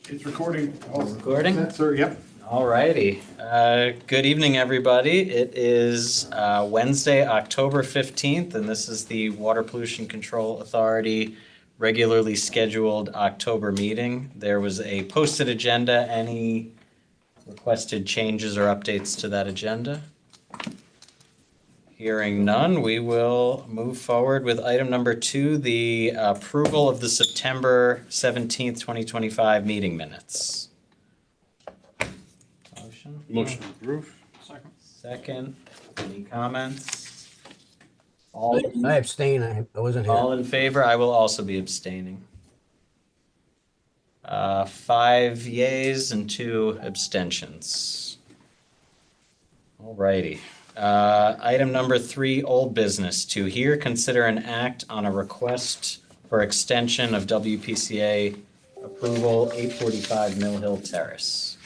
It's recording. Recording? Sir, yep. All righty. Good evening, everybody. It is Wednesday, October 15th, and this is the Water Pollution Control Authority regularly scheduled October meeting. There was a posted agenda. Any requested changes or updates to that agenda? Hearing none, we will move forward with item number 2, the approval of the September 17th, 2025 meeting minutes. Motion? Motion to approve. Second. Second. Any comments? All, I abstain, I wasn't here. all in favor? I will also be abstaining. 5 yays and 2 abstentions. All righty. Item number 3, old business. To hear, consider, and act on a request for extension of WPCA approval, 845 Mill Hill Terrace.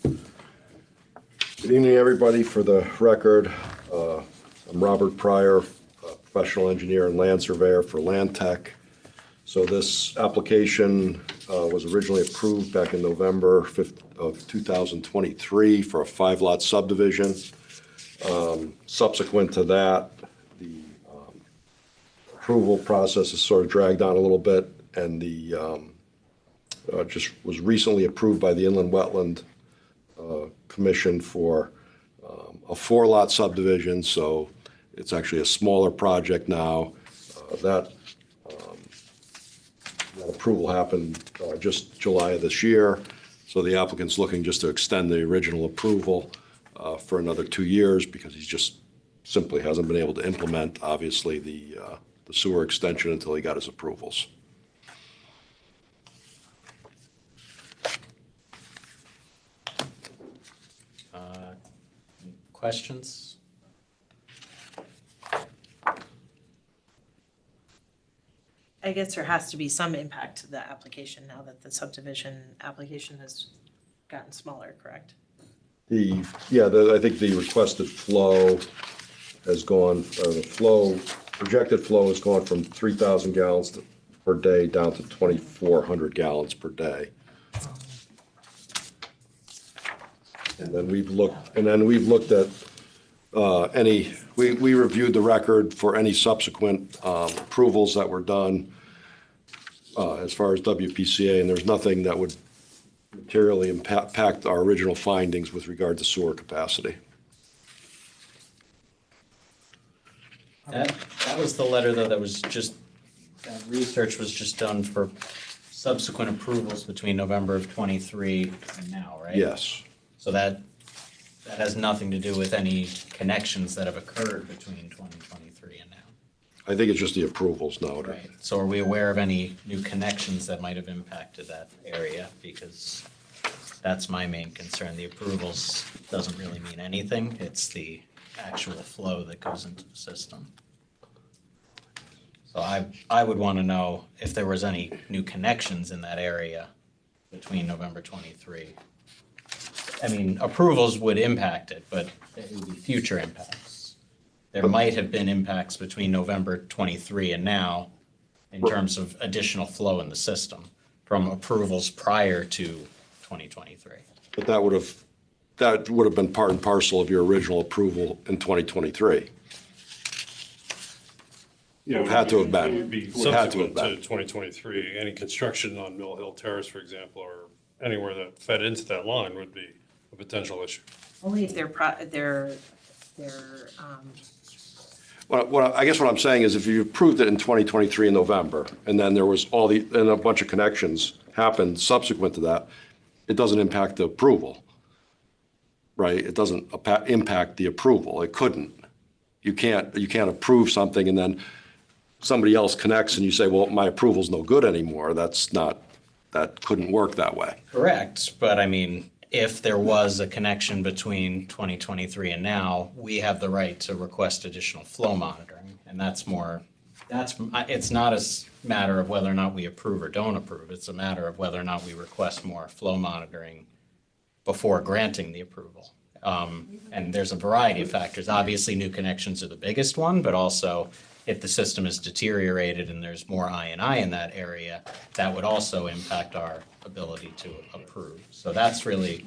Good evening, everybody. For the record, I'm Robert Pryor, a professional engineer and land surveyor for Land Tech. So this application was originally approved back in November 5th of 2023 for a 5-lot subdivision. Subsequent to that, the approval process has sort of dragged on a little bit, and the just was recently approved by the Inland Wetland Commission for a 4-lot subdivision, so it's actually a smaller project now. That approval happened just July of this year, so the applicant's looking just to extend the original approval for another 2 years because he just simply hasn't been able to implement, obviously, the sewer extension until he got his approvals. Questions? I guess there has to be some impact to the application now that the subdivision application has gotten smaller, correct? I think the requested flow has gone, or the flow, projected flow has gone from 3,000 gallons per day down to 2,400 gallons per day. And then we've looked at we reviewed the record for any subsequent approvals that were done as far as WPCA, and there's nothing that would materially impact our original findings with regard to sewer capacity. That was the letter, though, that was just, that research was just done for subsequent approvals between November of '23 and now, right? Yes. So that has nothing to do with any connections that have occurred between 2023 and now. I think it's just the approvals now. Right. So are we aware of any new connections that might have impacted that area? Because that's my main concern. The approvals doesn't really mean anything. It's the actual flow that goes into the system. So I would want to know if there was any new connections in that area between November 23. I mean, approvals would impact it, but it would be future impacts. There might have been impacts between November 23 and now in terms of additional flow in the system from approvals prior to 2023. But that would have been part and parcel of your original approval in 2023. Yeah, it Had to have been. It would be Had to have subsequent to been. 2023. Any construction on Mill Hill Terrace, for example, or anywhere that fed into that line would be a potential issue. Only if I guess what I'm saying is if you approved it in 2023 in November, and then there was and a bunch of connections happened subsequent to that, it doesn't impact the approval, right? It doesn't impact the approval. It couldn't. You can't approve something and then somebody else connects and you say, well, my approval's no good anymore. That couldn't work that way. Correct, but I mean, if there was a connection between 2023 and now, we have the right to request additional flow monitoring. And it's not a matter of whether or not we approve or don't approve. It's a matter of whether or not we request more flow monitoring before granting the approval. And there's a variety of factors. Obviously, new connections are the biggest one, but also if the system is deteriorated and there's more I in that area, that would also impact our ability to approve. So that's really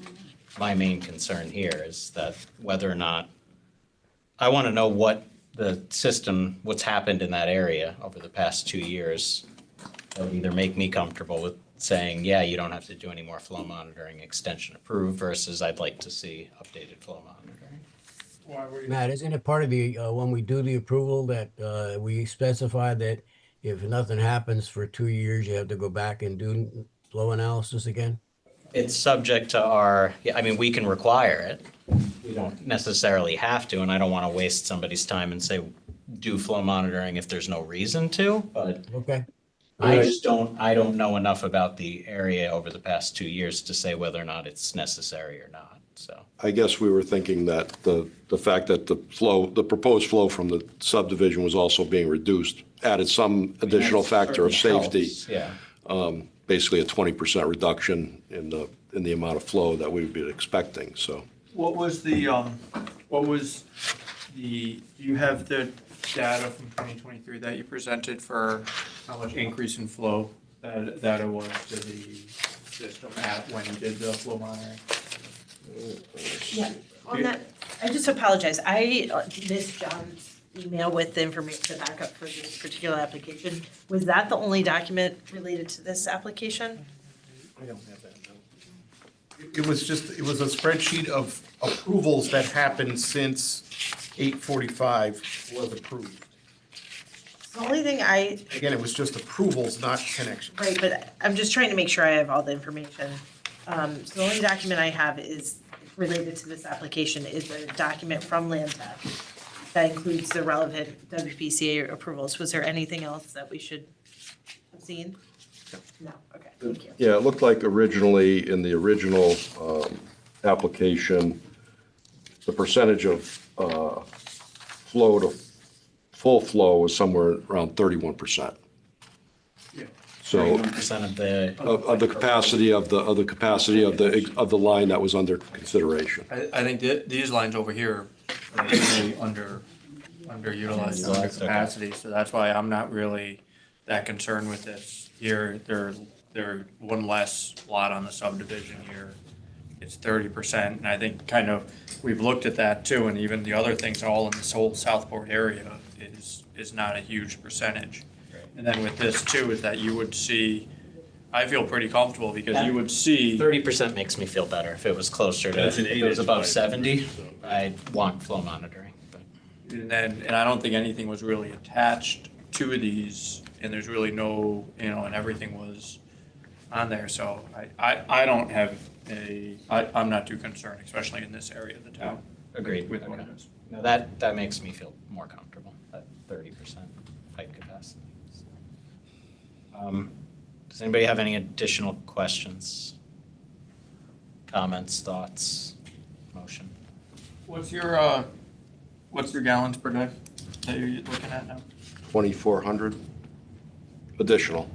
my main concern here, is that whether or not, I want to know what the system, what's happened in that area over the past 2 years that would either make me comfortable with saying, yeah, you don't have to do any more flow monitoring, extension approved, versus I'd like to see updated flow monitoring. Matt, isn't it part of the, when we do the approval that we specify that if nothing happens for 2 years, you have to go back and do flow analysis again? It's subject to our, yeah, I mean, we can require it. We don't necessarily have to, and I don't want to waste somebody's time and say, do flow monitoring if there's no reason to, but Okay. I don't know enough about the area over the past 2 years to say whether or not it's necessary or not, so. I guess we were thinking that the fact that the proposed flow from the subdivision was also being reduced added some additional factor of safety. Helps, yeah. Basically a 20% reduction in the amount of flow that we would be expecting, so. What was the, do you have the data from 2023 that you presented for how much increase in flow that it was to the system at when you did the flow monitoring? Yeah, on that, I just apologize. I missed John's email with the information, the backup for this particular application. Was that the only document related to this application? I don't have that, no. It was a spreadsheet of approvals that happened since 8:45 was approved. The only thing Again, it was just approvals, not connections. right, but I'm just trying to make sure I have all the information. So the only document I have is related to this application is a document from Land Tech that includes the relevant WPCA approvals. Was there anything else that we should have seen? No, okay, thank you. Yeah, it looked like originally, in the original application, the percentage of flow to full flow was somewhere around 31%. Yeah. So 31% of the, of the capacity of the line that was under consideration. I think that these lines over here are really underutilized, under Okay. capacity, so that's why I'm not really that concerned with this. Here, they're one less lot on the subdivision here. It's 30%, and I think kind of, we've looked at that too, and even the other things all in this whole Southport area is not a huge percentage. And then with this too, is that you would see, I feel pretty comfortable because you would see. 30% makes me feel better. If it was closer to, That's if an it was 8-inch above pipe. 70, I'd want flow monitoring, but. And I don't think anything was really attached to these, and there's really no, and everything was on there, so I don't have I'm not too concerned, especially in this area of the town. Agreed. With what Okay. it is. No, that makes me feel more comfortable, at 30% pipe capacity. Does anybody have any additional questions? Comments, thoughts, motion? What's your gallons per day that you're looking at now? 2,400 additional.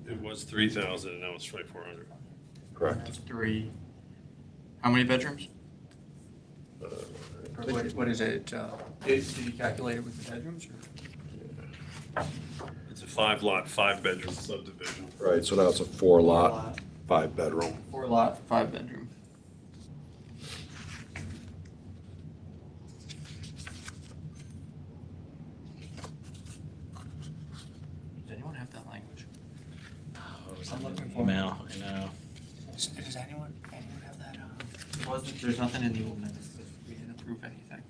It was 3,000 and now it's 2,400. Correct. That's 3. How many bedrooms? Or what is it? Did you calculate it with the bedrooms or? It's a 5-lot, 5-bedroom subdivision. Right, so now it's a 4-lot, 5-bedroom. 4 lot, 5 bedroom. Does anyone have that language? I'm looking for it. Email, I know. Does anyone have that? There's nothing in the old minutes, because we didn't approve anything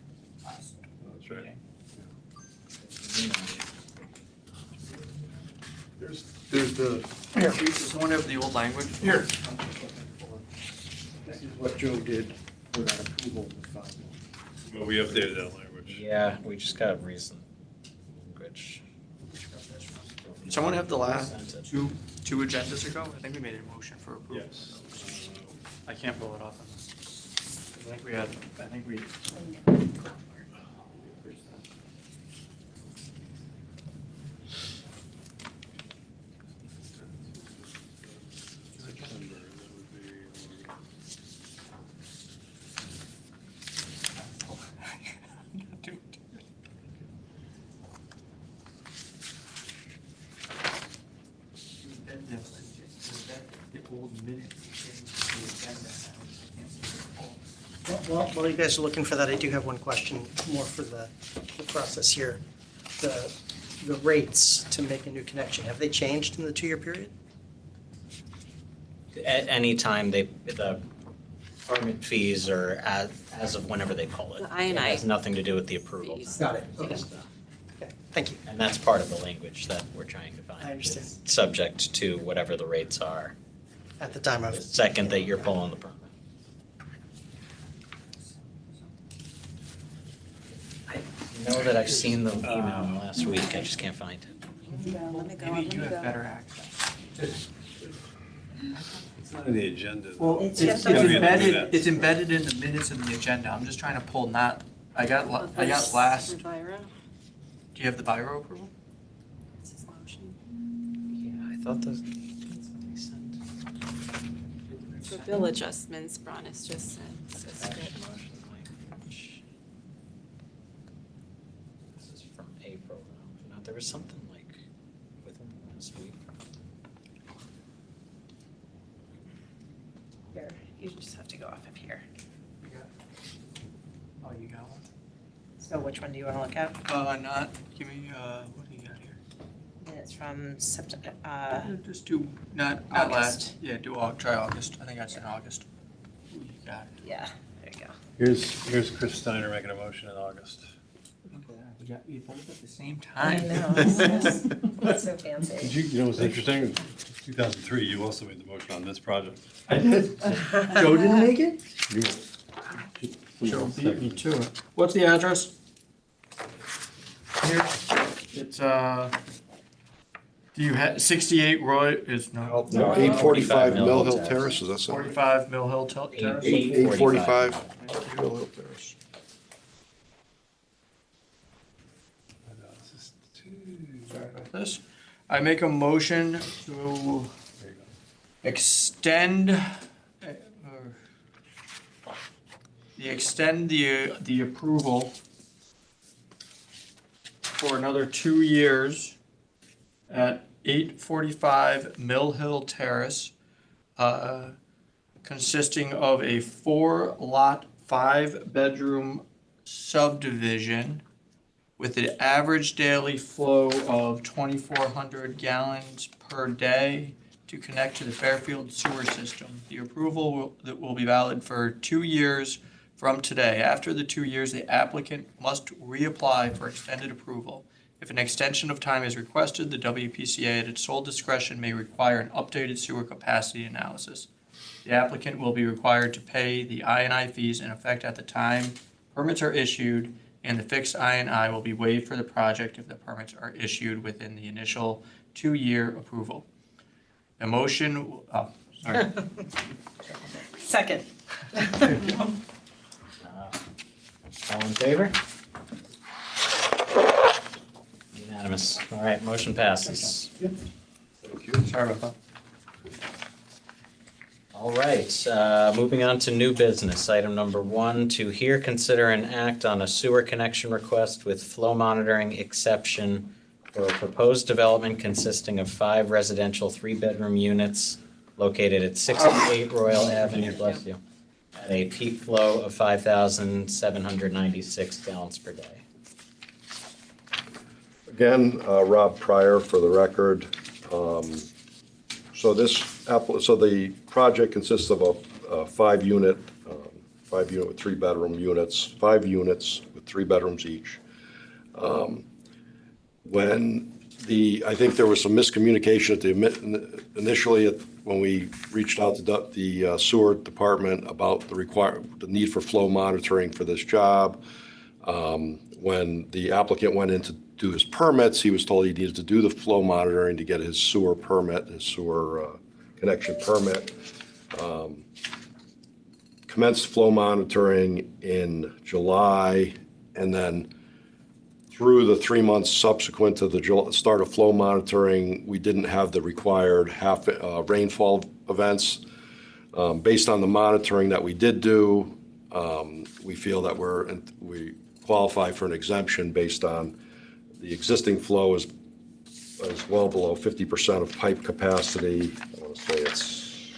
last That's right. meeting. There's the, Here, does someone have the old language? Here. this is what Joe did for that approval of the fund. Well, we updated that language. Yeah, we just got recent language. Someone have the last Sent it. two agendas ago? I think we made a motion for approval. Yes. I can't pull it up. I think we. September, that would be, I'm not While you guys are looking for that, I do have one question more for the process here. The rates to make a new connection, have they changed in the 2-year period? At any time, the permit fees are as of whenever they pull it. The I&I It has nothing to do with the approval. fees. Got it, okay. Okay, thank you. And that's part of the language that we're trying to find. I understand. It's subject to whatever the rates are, At the time the of, second that you're pulling the permit. I know that I've seen the email last week, I just can't find it. Maybe you have better access. It's not in the agenda. Well, It's it's just on the embedded, it's embedded in the minutes of the agenda. I'm just trying to pull not, I got last, do you have the Biro approval? Yeah, I thought those. For bill adjustments, Bronis just said. says good. This is from April, though. No, there was something like within the last week. Here, you just have to go off of here. You got Oh, you got one? So which one do you want to look at? Not, give me, what do you got here? It's from September, Just do, not August. last, yeah, try August. I think that's in August. Ooh, you got it. yeah, there you go. Here's Chris Steiner making a motion in August. Look at that. We both at the same I time. know, it's so Did fancy. you know what's interesting? In 2003, you also made the motion on this project. I did. Joe didn't make it? You- Joe beat me to it. What's the address? Here, it's, do you have, 68 Roy is, no, 845 Mill Hill Terrace. Terrace, is that something? 45 Mill Hill Terrace? 845 Mill Hill Terrace. Sorry about this. I make a motion to There you go. extend, the approval for another 2 years at 845 Mill Hill Terrace, consisting of a 4-lot, 5-bedroom subdivision with an average daily flow of 2,400 gallons per day to connect to the Fairfield sewer system. The approval that will be valid for 2 years from today. After the 2 years, the applicant must reapply for extended approval. If an extension of time is requested, the WPCA at its sole discretion may require an updated sewer capacity analysis. The applicant will be required to pay the I&I fees in effect at the time permits are issued, and the fixed I&I will be waived for the project if the permits are issued within the initial 2-year approval. The motion, sorry. Second. All in favor? Unanimous. All right, motion passes. Sorry about that. All right, moving on to new business. Item number 1, to hear, consider, and act on a sewer connection request with flow monitoring exception for a proposed development consisting of 5 residential 3-bedroom units located at 68 Royal Avenue, bless you, at a peak flow of 5,796 gallons per day. Again, Rob Pryor for the record. So the project consists of a 5-unit with 3-bedroom units, 5 units with 3 bedrooms each. I think there was some miscommunication initially when we reached out to the sewer department about the need for flow monitoring for this job. When the applicant went in to do his permits, he was told he needed to do the flow monitoring to get his sewer permit, his sewer connection permit. Commenced flow monitoring in July, and then through the 3 months subsequent to the start of flow monitoring, we didn't have the required rainfall events. Based on the monitoring that we did do, we feel that we qualify for an exemption based on the existing flow is well below 50% of pipe capacity. I want to say it's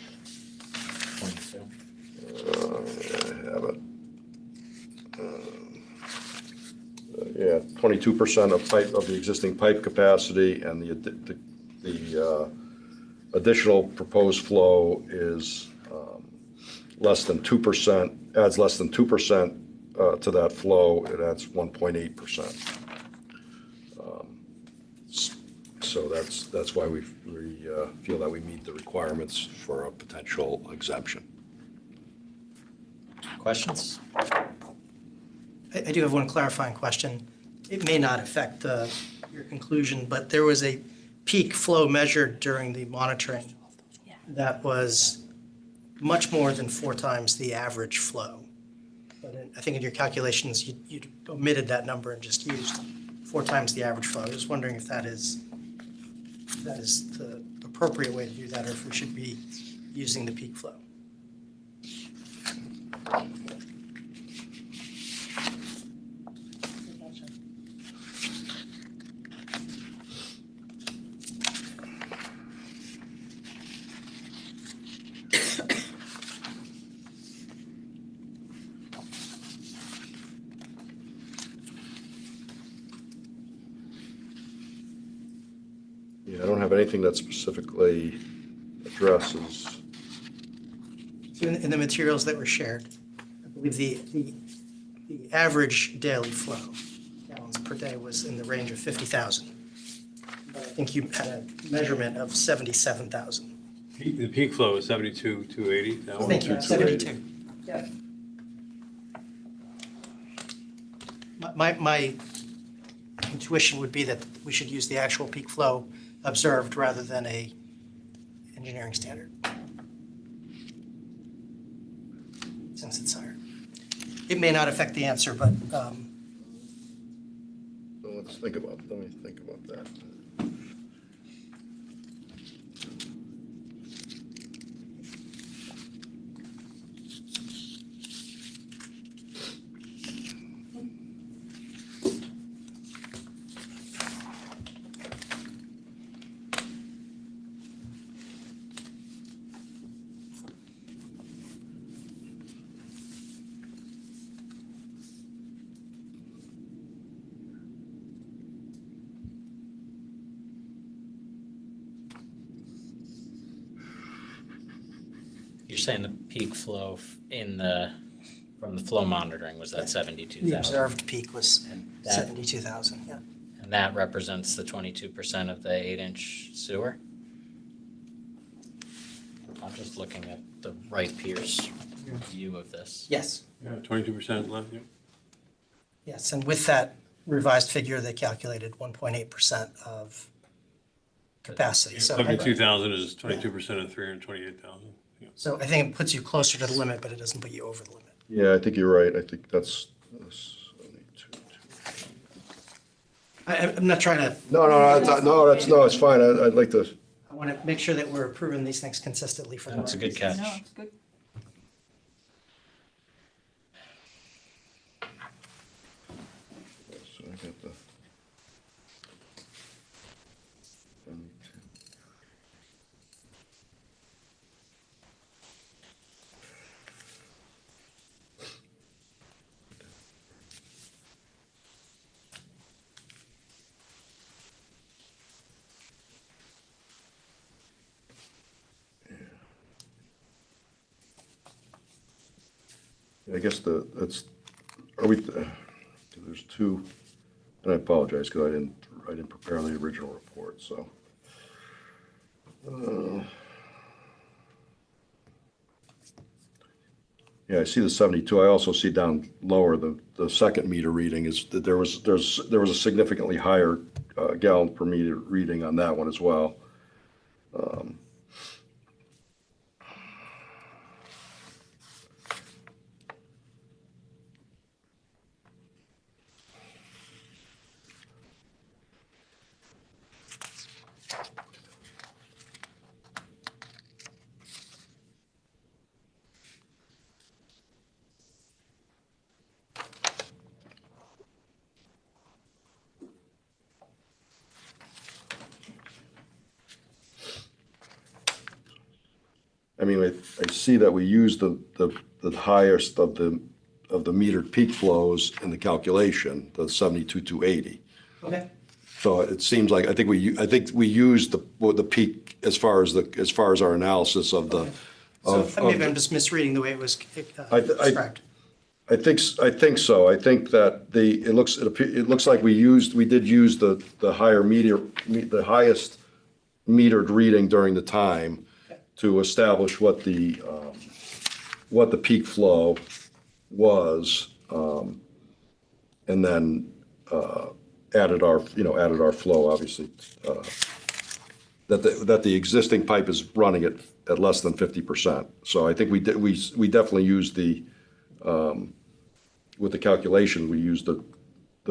Yeah, 22% of pipe, of the existing pipe capacity, and the additional proposed flow is less than 2%, adds less than 2% to that flow, it adds 1.8%. So that's why we feel that we meet the requirements for a potential exemption. Questions? I do have one clarifying question. It may not affect your conclusion, but there was a peak flow measured during the monitoring that was much more than 4 times the average flow. But I think in your calculations, you omitted that number and just used 4 times the average flow. I was wondering if that is the appropriate way to do that, or if we should be using the peak flow. Yeah, I don't have anything that specifically addresses. So in the materials that were shared, I believe the average daily flow, gallons per day, was in the range of 50,000. But I think you had a measurement of 77,000. The peak flow is 72,280. That one? Thank you, 72. Yeah. My intuition would be that we should use the actual peak flow observed rather than a engineering standard, since it's higher. It may not affect the answer, but So let me think about that. You're saying the peak flow from the flow monitoring was that 72,000? the observed peak was That- 72,000, yeah. And that represents the 22% of the 8-inch sewer? I'm just looking at the Wright Pierce view of this. Yes, Yeah, 22% left, yeah. yes, and with that revised figure, they calculated 1.8% of capacity. So 72,000 is 22% of 328,000. Yeah. So I think it puts you closer to the limit, but it doesn't put you over the limit. Yeah, I think you're right. I think that's 72. I'm not trying to, No, it's fine. I'd like to, I want to make sure that we're approving these things consistently for the. That's a good catch. No, it's good. so I got the. I guess there's two, and I apologize because I didn't prepare the original report, so. Yeah, I see the 72. I also see down lower, the second meter reading is that there was a significantly higher gallon per meter reading on that one as well. I mean, I see that we use the highest of the metered peak flows in the calculation, the 72,280. Okay. So it seems like, I think we used the peak as far as our analysis of the. So of- maybe of- I'm just misreading the way it was I- described. I think so. I think that it looks like we did use the highest metered reading during the time to establish what the peak flow was, and then added our flow, obviously, that the existing pipe is running at less than 50%. So I think we definitely used with the calculation, we used the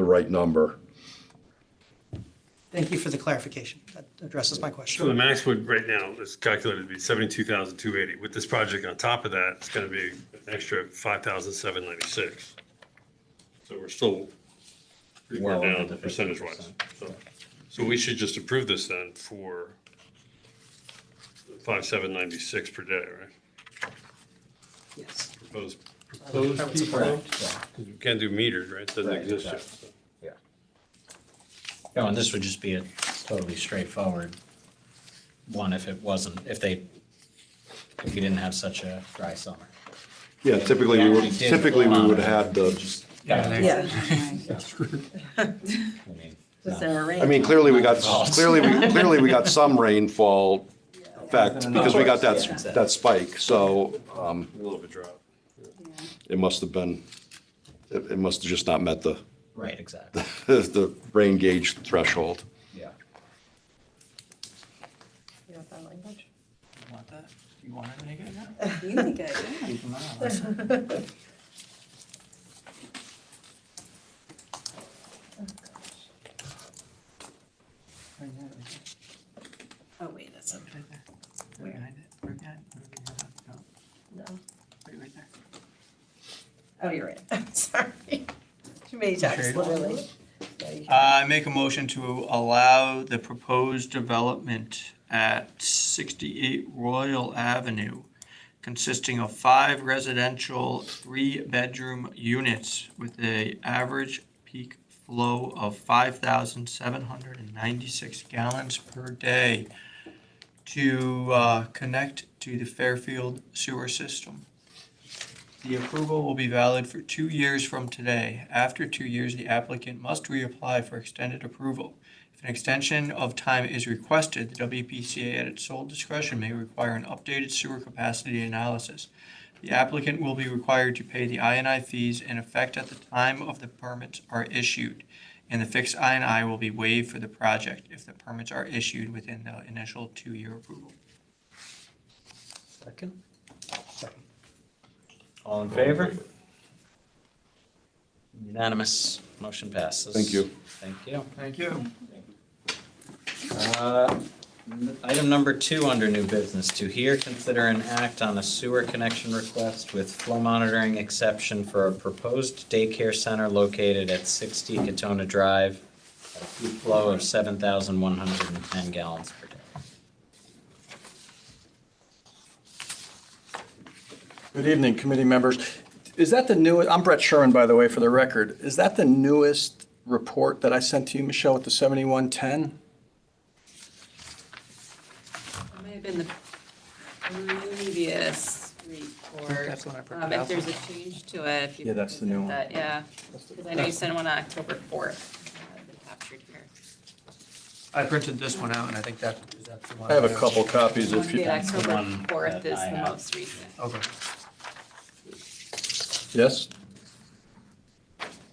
right number. Thank you for the clarification. That addresses my So the question. max would, right now, is calculated to be 72,280. With this project on top of that, it's gonna be an extra 5,796. So we're still pretty far Well under down the percentage wise. 50%. So we should just approve this then for 5,796 per day, right? Yes. Proposed I would peak flow? support. Because we can't do metered, right? It doesn't Right, exist yet. exactly. No, and this would just be a totally straightforward one if we didn't have such a dry summer. Yeah, typically we would have had the, Yeah. I mean, clearly we got some rainfall effect because we got that spike. So A little bit drop. it must have just not met the right, exactly, the rain gauge threshold. yeah. You want that language? You want that? You want it, make it? You think I do? Keep them out. Oh, wait, that's not, Right there. Right behind it. Right behind it. No, no. right there. Oh, you're right. Sorry. Too many texts, literally. Yeah, you can- I make a motion to allow the proposed development at 68 Royal Avenue, consisting of 5 residential, 3-bedroom units with a average peak flow of 5,796 gallons per day to connect to the Fairfield sewer system. The approval will be valid for 2 years from today. After 2 years, the applicant must reapply for extended approval. If an extension of time is requested, the WPCA at its sole discretion may require an updated sewer capacity analysis. The applicant will be required to pay the I&I fees in effect at the time of the permits are issued, and the fixed I&I will be waived for the project if the permits are issued within the initial 2-year approval. Second? All in favor? Unanimous, motion passes. Thank you. Thank you. Thank you. Item number 2 under new business, to hear, consider, and act on a sewer connection request with flow monitoring exception for a proposed daycare center located at 60 Katona Drive, at a peak flow of 7,110 gallons per day. Good evening, committee members. Is that the newest, I'm Brett Sherman, by the way, for the record. Is that the newest report that I sent to you, Michelle, with the 7110? It may have been the previous report. That's what I printed If out. there's a change to it, if you. Yeah, that's the new one. that, Yeah, because I know you sent one on October 4th. Been captured here. I printed this one out, and I think that, is that the one? I have a couple copies if you, The October one 4th that is I the have. most recent. Okay. yes?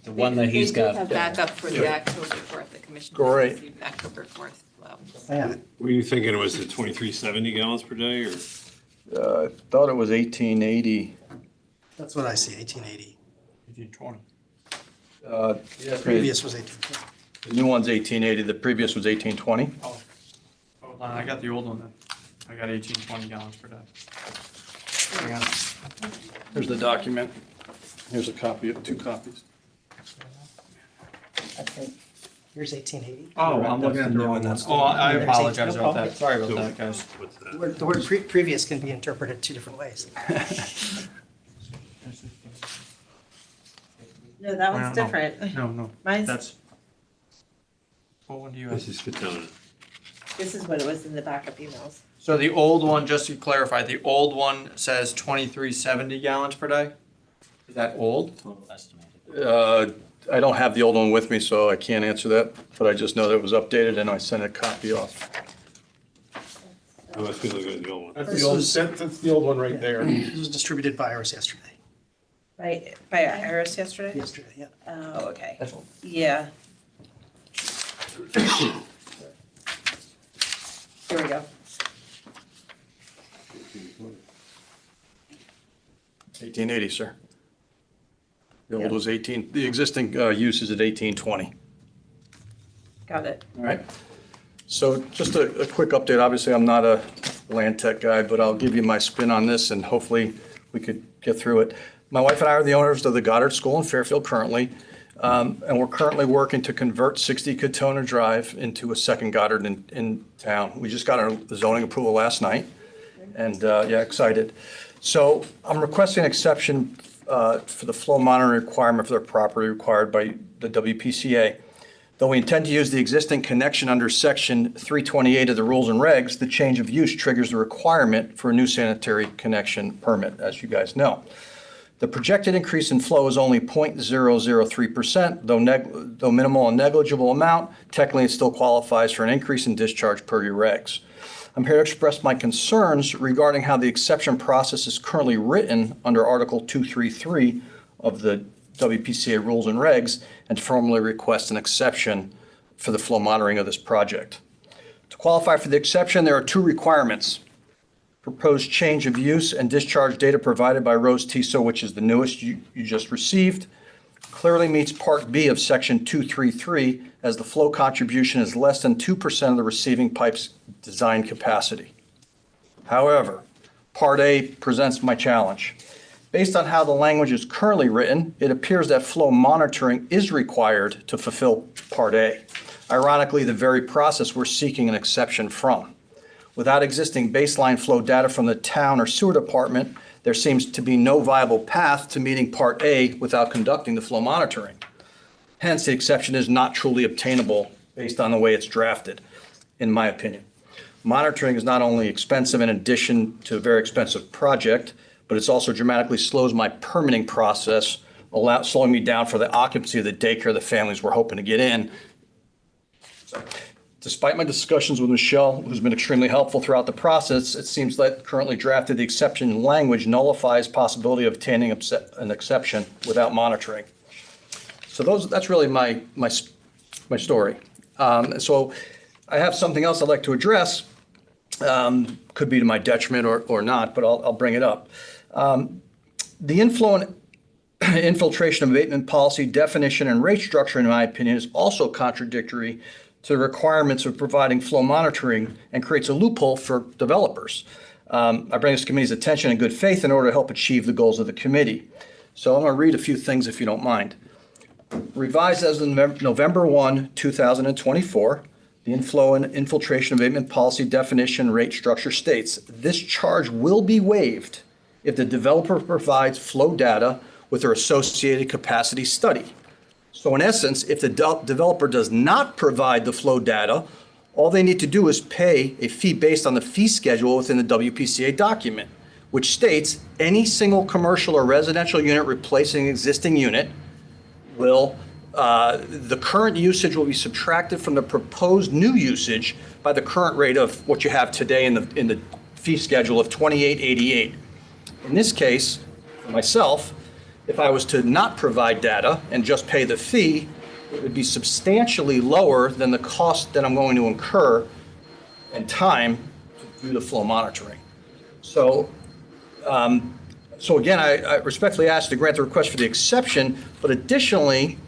The one that he's got. They do have backup for the October 4th, the commission. Great. received October 4th flow. Yeah. Were you thinking it was the 2370 gallons per day or? I thought it was 1880. That's what I see, 1880. 1820. Previous was 1820. The new one's 1880, the previous was 1820. Hold on, I got the old one then. I got 1820 gallons per day. Hang on. Here's the document. Here's a copy of 2 copies. I think, here's 1880. Oh, I'm looking at the wrong one. Oh, I apologize about that. Sorry about that, guys. What's that? The word previous can be interpreted 2 different ways. No, that Well, one's no. different. No, Mine's, that's. What one do you have? This is good telling. this is what it was in the backup emails. So the old one, just to clarify, the old one says 2370 gallons per day? Is that old? Total estimated. I don't have the old one with me, so I can't answer that, but I just know that it was updated and I sent a copy off. Oh, that's good looking at the old one. That's the old one right there. It was distributed by ours yesterday. By Iris yesterday? Yesterday, yeah. Oh, okay. That's old. Yeah. Here we go. 1880, sir. The old Yep. was 18, the existing use is at 1820. Got it. All right. So just a quick update. Obviously, I'm not a land tech guy, but I'll give you my spin on this and hopefully we could get through it. My wife and I are the owners of the Goddard School in Fairfield currently. And we're currently working to convert 60 Katona Drive into a second Goddard in town. We just got our zoning approval last night and yeah, excited. So I'm requesting an exception for the flow monitoring requirement for their property required by the WPCA. Though we intend to use the existing connection under section 328 of the rules and regs, the change of use triggers the requirement for a new sanitary connection permit, as you guys know. The projected increase in flow is only 0.003%, though minimal and negligible amount, technically it still qualifies for an increase in discharge per your regs. I'm here to express my concerns regarding how the exception process is currently written under Article 233 of the WPCA rules and regs, and to formally request an exception for the flow monitoring of this project. To qualify for the exception, there are two requirements. Proposed change of use and discharge data provided by Rose Tiso, which is the newest you just received, clearly meets Part B of Section 233 as the flow contribution is less than 2% of the receiving pipe's design capacity. However, Part A presents my challenge. Based on how the language is currently written, it appears that flow monitoring is required to fulfill Part A. Ironically, the very process we're seeking an exception from. Without existing baseline flow data from the town or sewer department, there seems to be no viable path to meeting Part A without conducting the flow monitoring. Hence, the exception is not truly obtainable based on the way it's drafted, in my opinion. Monitoring is not only expensive in addition to a very expensive project, but it's also dramatically slows my permitting process, slowing me down for the occupancy of the daycare the families were hoping to get in. So, despite my discussions with Michelle, who's been extremely helpful throughout the process, it seems that currently drafted the exception language nullifies possibility of obtaining an exception without monitoring. So that's really my story. So I have something else I'd like to address. Could be to my detriment or not, but I'll bring it up. The infiltration abatement policy definition and rate structure, in my opinion, is also contradictory to the requirements of providing flow monitoring and creates a loophole for developers. I bring this committee's attention in good faith in order to help achieve the goals of the committee. So I'm going to read a few things if you don't mind. Revised as of November 1, 2024, the inflow and infiltration abatement policy definition rate structure states, this charge will be waived if the developer provides flow data with their associated capacity study. So in essence, if the developer does not provide the flow data, all they need to do is pay a fee based on the fee schedule within the WPCA document, which states any single commercial or residential unit replacing an existing unit the current usage will be subtracted from the proposed new usage by the current rate of what you have today in the fee schedule of $28.88. In this case, for myself, if I was to not provide data and just pay the fee, it would be substantially lower than the cost that I'm going to incur and time to do the flow monitoring. So again, I respectfully ask to grant the request for the exception, but additionally,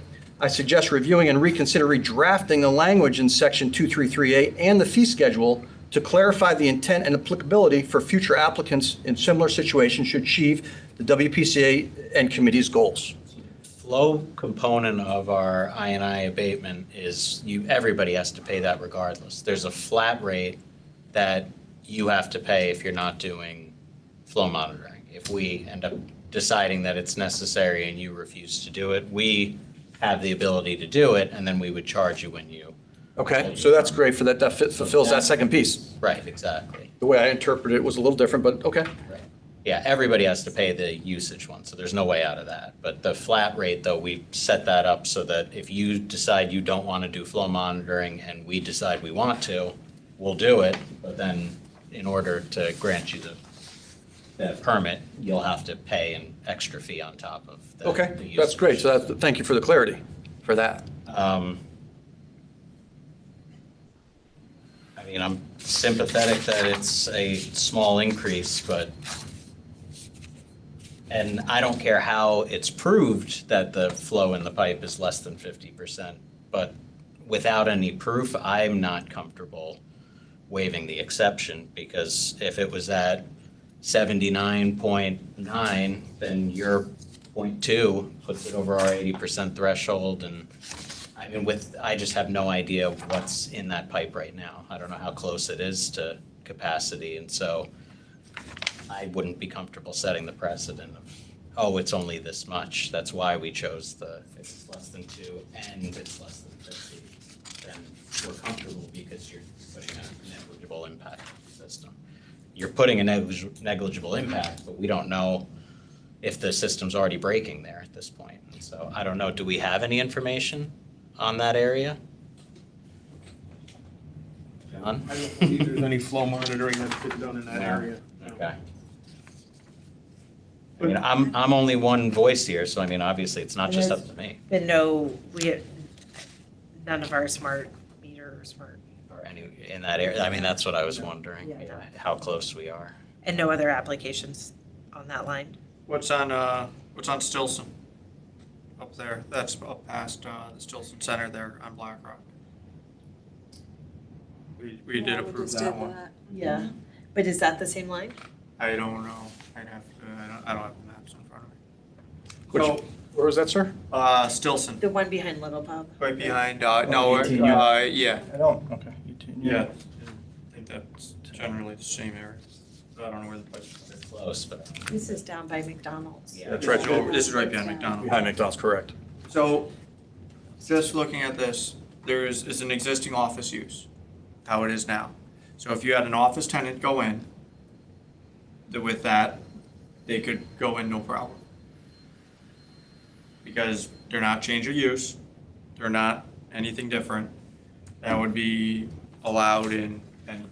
I suggest reviewing and reconsider redrafting the language in section 2338 and the fee schedule to clarify the intent and applicability for future applicants in similar situations should achieve the WPCA and committee's goals. Flow component of our I&I abatement is everybody has to pay that regardless. There's a flat rate that you have to pay if you're not doing flow monitoring. If we end up deciding that it's necessary and you refuse to do it, we have the ability to do it, and then we would charge you when you. Okay, so that's great for that, that fulfills that second piece. Right, exactly. The way I interpreted it was a little different, but okay. Yeah, everybody has to pay the usage one, so there's no way out of that. But the flat rate, though, we set that up so that if you decide you don't want to do flow monitoring and we decide we want to, we'll do it. But then in order to grant you the permit, you'll have to pay an extra fee on top of the. Okay, the that's usage. great. So that, thank you for the clarity for that. I mean, I'm sympathetic that it's a small increase, but, and I don't care how it's proved that the flow in the pipe is less than 50%, but without any proof, I'm not comfortable waiving the exception, because if it was at 79.9, then your 0.2 puts it over our 80% threshold, and I mean, I just have no idea what's in that pipe right now. I don't know how close it is to capacity, and so I wouldn't be comfortable setting the precedent of, oh, it's only this much. That's why we chose if it's less than 2 and it's less than 50, then we're comfortable because you're putting a negligible impact on the system. You're putting a negligible impact, but we don't know if the system's already breaking there at this point. And so I don't know, do we have any information on that area? John? I don't believe there's any flow monitoring that's been done in that No. area. No. Okay. I mean, I'm only one voice here, so I mean, obviously, it's not just up to me But none of our smart meter or smart, or any in that area. I mean, that's what I was wondering, Yeah. how close we are. and no other applications on that line. What's on Stilson? Up there, that's up past, the Stilson Center there on Black Rock. We did approve that one. Yeah. But is that the same line? I don't know, I'd have to, I don't have the maps in front of me. Which, So, where was that, sir? Stilson, The one behind Little Pub? right behind, Oh, yeah, I don't, okay. yeah. I think that's generally the same area. I don't know where the place is. They're close, but This is down by McDonald's. yeah. That's right. This is right behind McDonald's. Behind McDonald's, correct. So, just looking at this, is an existing office use, how it is now. So if you had an office tenant go in, with that, they could go in no problem. Because they're not change of use, they're not anything different, that would be allowed in anything.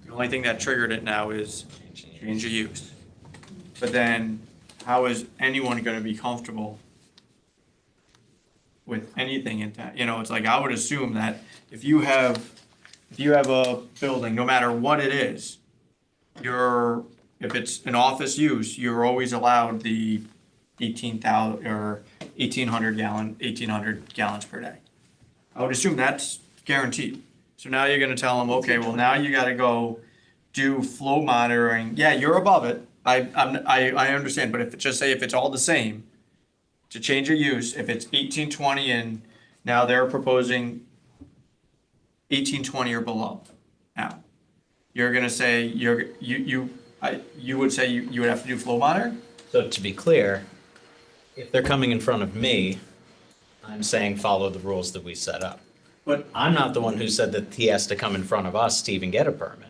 The only thing that triggered it now is change of use. But then, how is anyone gonna be comfortable with anything in town? You know, it's like, I would assume that if you have a building, no matter what it is, if it's an office use, you're always allowed the 18,000 or 1,800 gallons per day. I would assume that's guaranteed. So now you're gonna tell them, okay, well, now you gotta go do flow monitoring. Yeah, you're above it. I understand, but if it's all the same, to change your use, if it's 1820 and now they're proposing 1820 or below. Now, you're gonna say you would say you would have to do flow monitoring? So to be clear, if they're coming in front of me, I'm saying follow the rules that we set up. But I'm not the one who said that he has to come in front of us to even get a permit.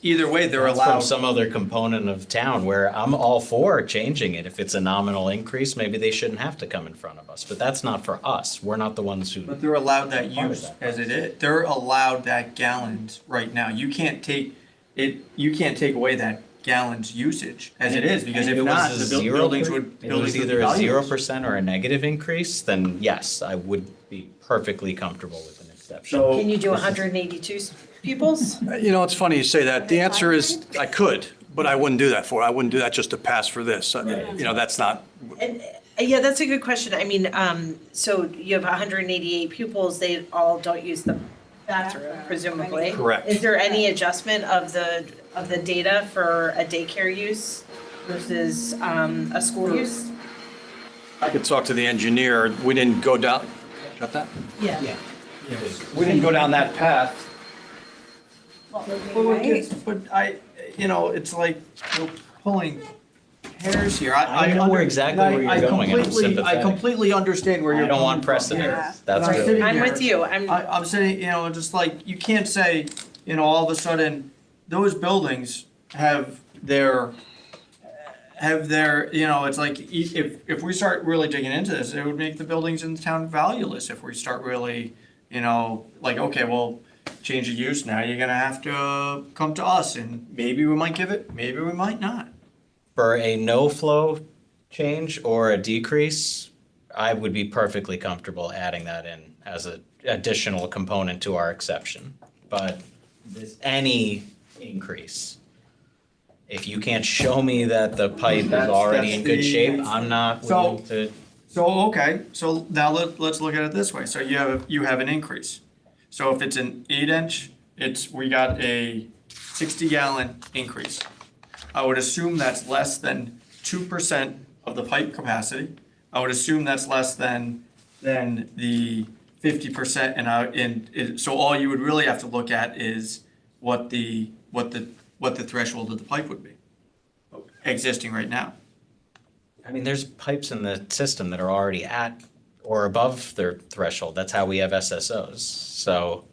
either way, they're That's allowed. from some other component of town where I'm all for changing it. If it's a nominal increase, maybe they shouldn't have to come in front of us, but that's not for us. We're not the ones who. But they're allowed that Part of use that as it is. They're allowed that gallons right now. You can't take away that gallons usage as it is, because And if it was not, a the 0%, buildings would If it was be either a valueless. 0% or a negative increase, then yes, I would be perfectly comfortable with an exception. So. Can you do 182 pupils? You know, it's funny you say that. The answer is, I could, but I wouldn't do that for it. I wouldn't do that just to pass for this. You know, that's not, And, yeah, that's a good question. I mean, so you have 188 pupils, they all don't use the bathroom presumably. Correct. Is there any adjustment of the data for a daycare use versus, a school use? I could talk to the engineer. We didn't go down, got that? Yeah. We didn't go down that path. But it's like you're pulling hairs here. I know where exactly where you're going, and I'm I sympathetic. completely understand where you're I don't coming want from. precedent. Yeah. That's Right. really. I'm with you. I'm saying, just like, you can't say, all of a sudden, those buildings have their, it's like, if we start really digging into this, it would make the buildings in the town valueless if we start really, like, okay, well, change of use, now you're gonna have to come to us, and maybe we might give it, maybe we might not. For a no flow change or a decrease, I would be perfectly comfortable adding that in as an additional component to our exception. But any increase, if you can't show me that the pipe is already in good shape, I'm not willing to. So, okay, so now let's look at it this way. So you have an increase. So if it's an 8-inch, we got a 60-gallon increase. I would assume that's less than 2% of the pipe capacity. I would assume that's less than the 50%, so all you would really have to look at is what the threshold of the pipe would be, existing right now. I mean, there's pipes in the system that are already at or above their threshold. That's how we have SSOs. So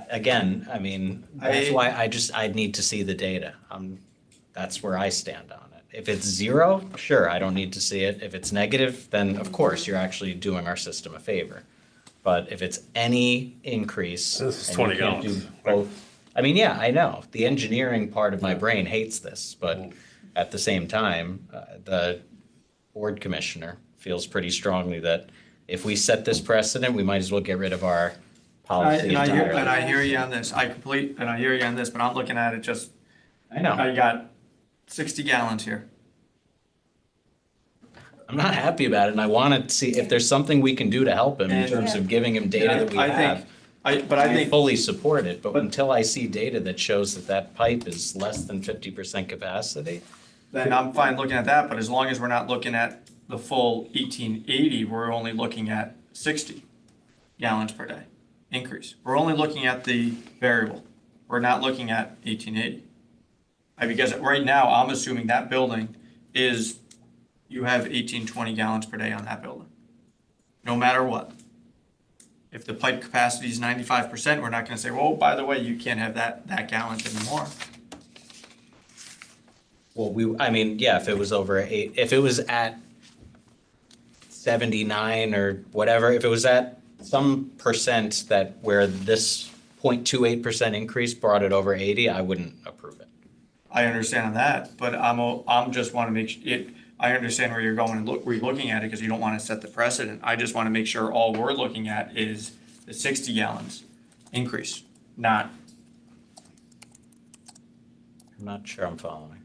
again, I mean, that's why I need to see the data. That's where I stand on it. If it's 0, sure, I don't need to see it. If it's negative, then of course you're actually doing our system a favor. But if it's any increase. This is and 20 you can't gallons. do both- I mean, yeah, I know. The engineering part of my brain hates this, but at the same time, the board commissioner feels pretty strongly that if we set this precedent, we might as well get rid of our policy And entirely. I hear you on this, and I hear you on this, but I'm looking at it just, I know. I got 60 gallons here. I'm not happy about it, and I want to see if there's something we can do to help him in And- terms of giving him data that we I have. think, I think, Fully support it, but But- until I see data that shows that that pipe is less than 50% capacity, then I'm fine looking at that, but as long as we're not looking at the full 1880, we're only looking at 60 gallons per day increase. We're only looking at the variable. We're not looking at 1880. Because right now, I'm assuming that building is, you have 1820 gallons per day on that building. No matter what. If the pipe capacity is 95%, we're not gonna say, well, by the way, you can't have that gallons anymore. well, I mean, yeah, if it was over 8, if it was at 79 or whatever, if it was at some percent that where this 0.28% increase brought it over 80, I wouldn't approve it. I understand that, but I'm just wanna make it, I understand where you're going and looking at it, because you don't wanna set the precedent. I just wanna make sure all we're looking at is the 60 gallons increase, not, I'm not sure I'm following.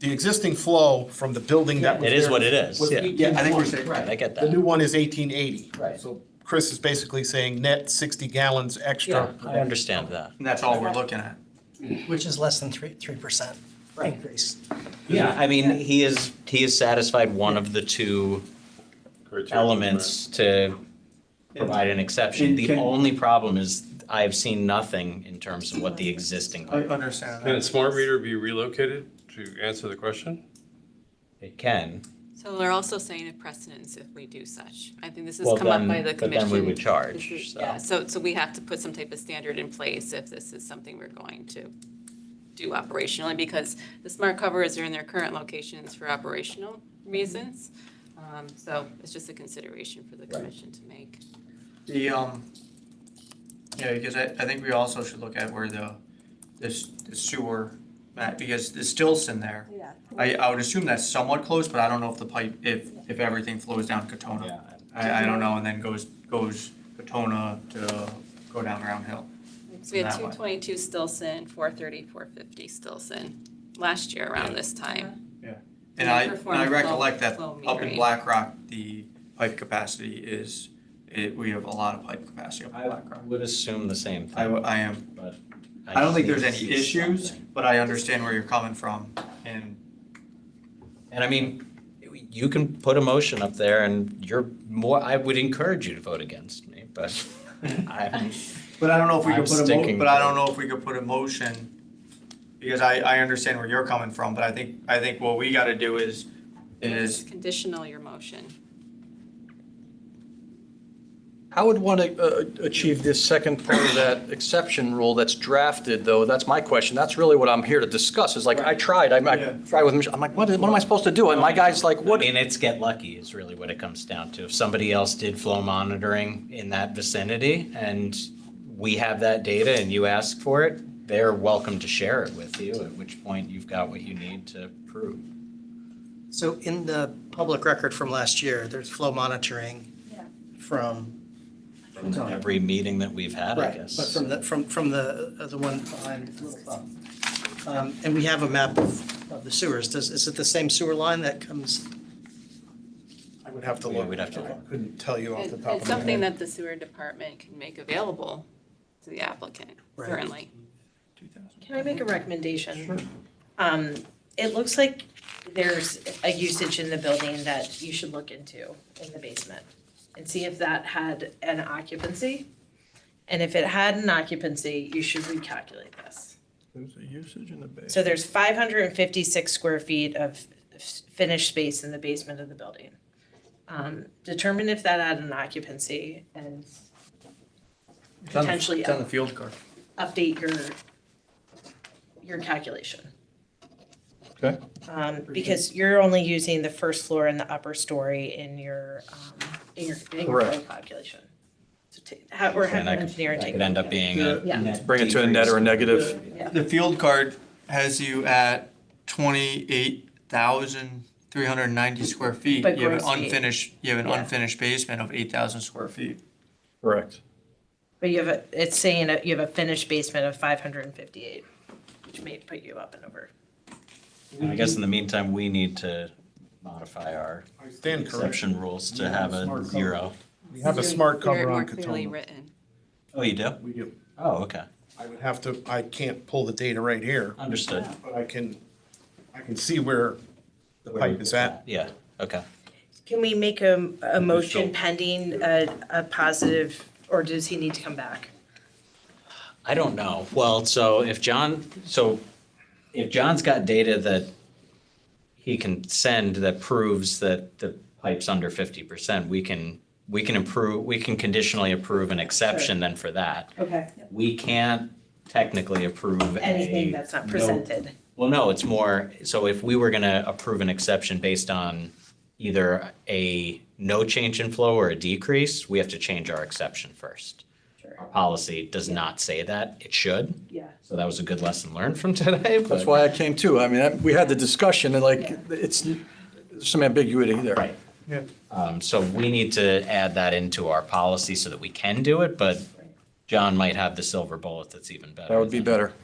The existing flow from the building that was It is there what it is, was yeah. 1820. I think we're saying- Right, I get The new that. one is 1880. Right. So Chris is basically saying net 60 gallons Yeah, extra. I understand that. and that's all we're looking at. Which is less than 3% increase. Yeah, I mean, he is satisfied one of the two elements to provide an exception. And The can- only problem is I've seen nothing in terms of what the existing, I understand Can a that. smart meter be relocated to answer the question? it can. So they're also saying a precedence if we do such. I think this has Well, come up then- by the but then commission. we would charge, This is- so. Yeah, so we have to put some type of standard in place if this is something we're going to do operationally, because the smart covers are in their current locations for operational reasons. So it's just a consideration for the commission to make. Yeah, because I think we also should look at where the sewer, because the Stilson there. Yeah. I would assume that's somewhat close, but I don't know if the pipe, if everything flows down Katona. I don't know, and then goes Katona to go down Round Hill. So we had That way. 222 Stilson, 430, 450 Stilson last year around this time. And We I perform recollect that flow up in metering. Black Rock, the pipe capacity is, we have a lot of pipe capacity up in I Black Rock. would assume the same thing. I am, But I don't just think need there's to any see issues, something. but I understand where you're coming from, and And I mean, you can put a motion up there and I would encourage you to vote against me, but I'm, But I don't know if we I'm could put sticking but I to don't it. know if we could put a motion, because I understand where you're coming from, but I think what we gotta do is, It is, Conditional your motion. How would one achieve this second part of that exception rule that's drafted, though? That's my question. That's really what I'm here to discuss, is like, I tried with, I'm like, what am I supposed to do? And my guy's like, I what? mean, it's get lucky is really what it comes down to. If somebody else did flow monitoring in that vicinity and we have that data and you ask for it, they're welcome to share it with you, at which point you've got what you need to prove. So in the public record from last year, there's flow monitoring from. Every meeting that we've had, I Right, guess. but from the one behind Little Pub. And we have a map of the sewers. Is it the same sewer line that comes? I would have to Yeah, look. we'd have to look. I couldn't tell you off the top It's of my something head. that the sewer department can make available to the applicant, Right. certainly. Can I make a recommendation? Sure. It looks like there's a usage in the building that you should look into in the basement and see if that had an occupancy. And if it had an occupancy, you should recalculate this. There's a usage in the base. So there's 556 square feet of finished space in the basement of the building. Determine if that had an occupancy and potentially it's on the field card. update your calculation. Okay. Because you're only using the first floor and the upper story in your Correct. flow calculation. So or have And an that engineer could take. end up being a Yeah. net Bring it to a net or a negative. The field card has you at 28,390 square feet. But You have an gross feet. unfinished, you have an Yeah. unfinished basement of 8,000 square feet. Correct. But it's saying that you have a finished basement of 558, which may put you up and over. I guess in the meantime, we need to modify our I stand corrected. exception rules to have a zero. We have a smart Hear it cover more on clearly Katona. written. Oh, you do? We do. Oh, okay. I would have to, I can't pull the data right here, Understood. but I can see where the pipe is at. Yeah, okay. Can we make a motion pending a positive, or does he need to come back? I don't know. Well, so if John's got data that he can send that proves that the pipe's under 50%, we can conditionally approve an exception then for that. Okay. We can't technically approve Anything that's not presented. Well, no, it's more, so if we were gonna approve an exception based on either a no change in flow or a decrease, we have to change our exception first. Sure. Our policy does not say that. It should. Yeah. So that was a good lesson learned from today. That's why I came too. I mean, we had the discussion and like, there's some ambiguity there. Right. Yeah. So we need to add that into our policy so that we can do it, but John might have the silver bullet that's even better. That would be better.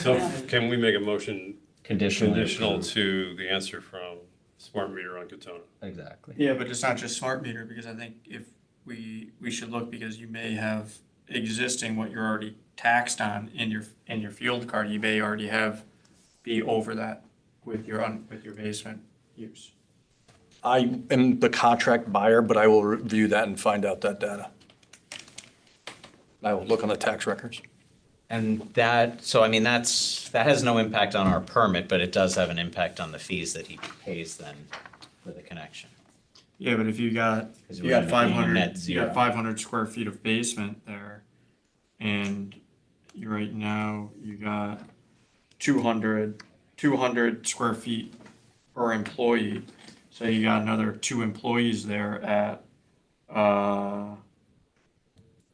So can we make a motion Conditional. conditional to the answer from Smart Meter on Katona? Exactly. Yeah, but it's not just smart meter, because I think if we should look, because you may have existing what you're already taxed on in your field card, you may already be over that with your basement use. I am the contract buyer, but I will review that and find out that data. I will look on the tax records. And that, so I mean, that has no impact on our permit, but it does have an impact on the fees that he pays then for the connection. Yeah, but if you got 'Cause we're gonna be a net you got zero. 500 square feet of basement there, and right now you got 200 square feet per employee. So you got another 2 employees there at,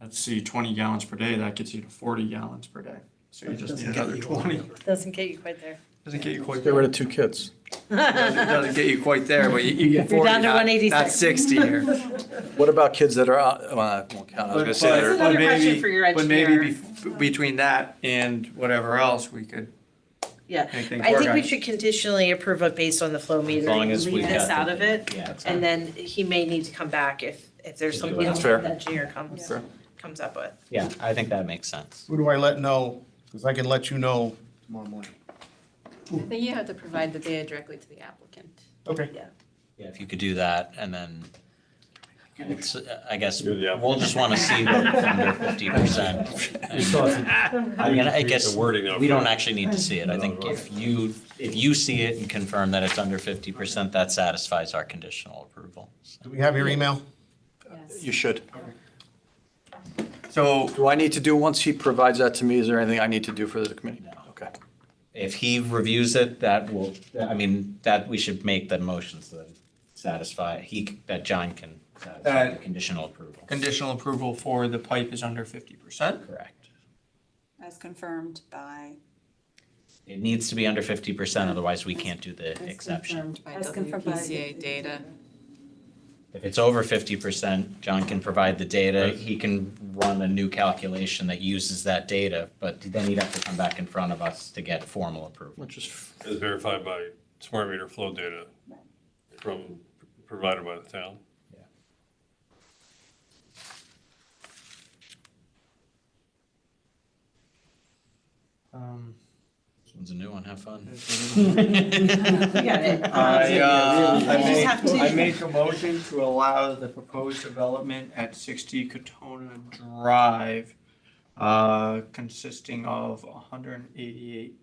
let's see, 20 gallons per day, that gets you to 40 gallons per day. So you just need another 20. Doesn't get you quite there. Doesn't get you quite Get rid of 2 kids. doesn't get you quite there, but you get You're 40, down to not 186. 60 here. What about kids that are out, well, I won't count. I was gonna say That's that are- another But maybe- question for your But maybe engineer. between that and whatever else, we could Yeah, make things I work. think we should conditionally approve it based on the flow meter. long as Leave we've this got out the- of it, yeah, it's and then he may need to come back if there's something That's else fair. the engineer comes Fair. up with. Yeah, I think that makes sense. Who do I let know? Because I can let you know tomorrow morning. I think you have to provide the data directly to the applicant. Okay. Yeah, if you could do that, and then it's, I guess, You're the we'll just wanna see that it's under 50%. I mean, I guess, The wording though. we don't actually need to see it. I think if you see it and confirm that it's under 50%, that satisfies our conditional approval. So- Do we have your email? You should. So Do I need to do, once he provides that to me, is there anything I need to do for the committee? Okay. If he reviews it, that will, I mean, that we should make the motions that satisfy, that John can satisfy the conditional approval. conditional approval for the pipe is under 50%. Correct. As confirmed by, It needs to be under 50%, otherwise we can't do the exception. Confirmed by As confirmed by- WPCA data. If it's over 50%, John can provide the data. He can run a new calculation that uses that data, but then he'd have to come back in front of us to get formal approval. Which is, As verified by smart meter flow data provided by the town. This one's a new one, have fun. I make a motion to allow the proposed development at 60 Katona Drive, consisting of 188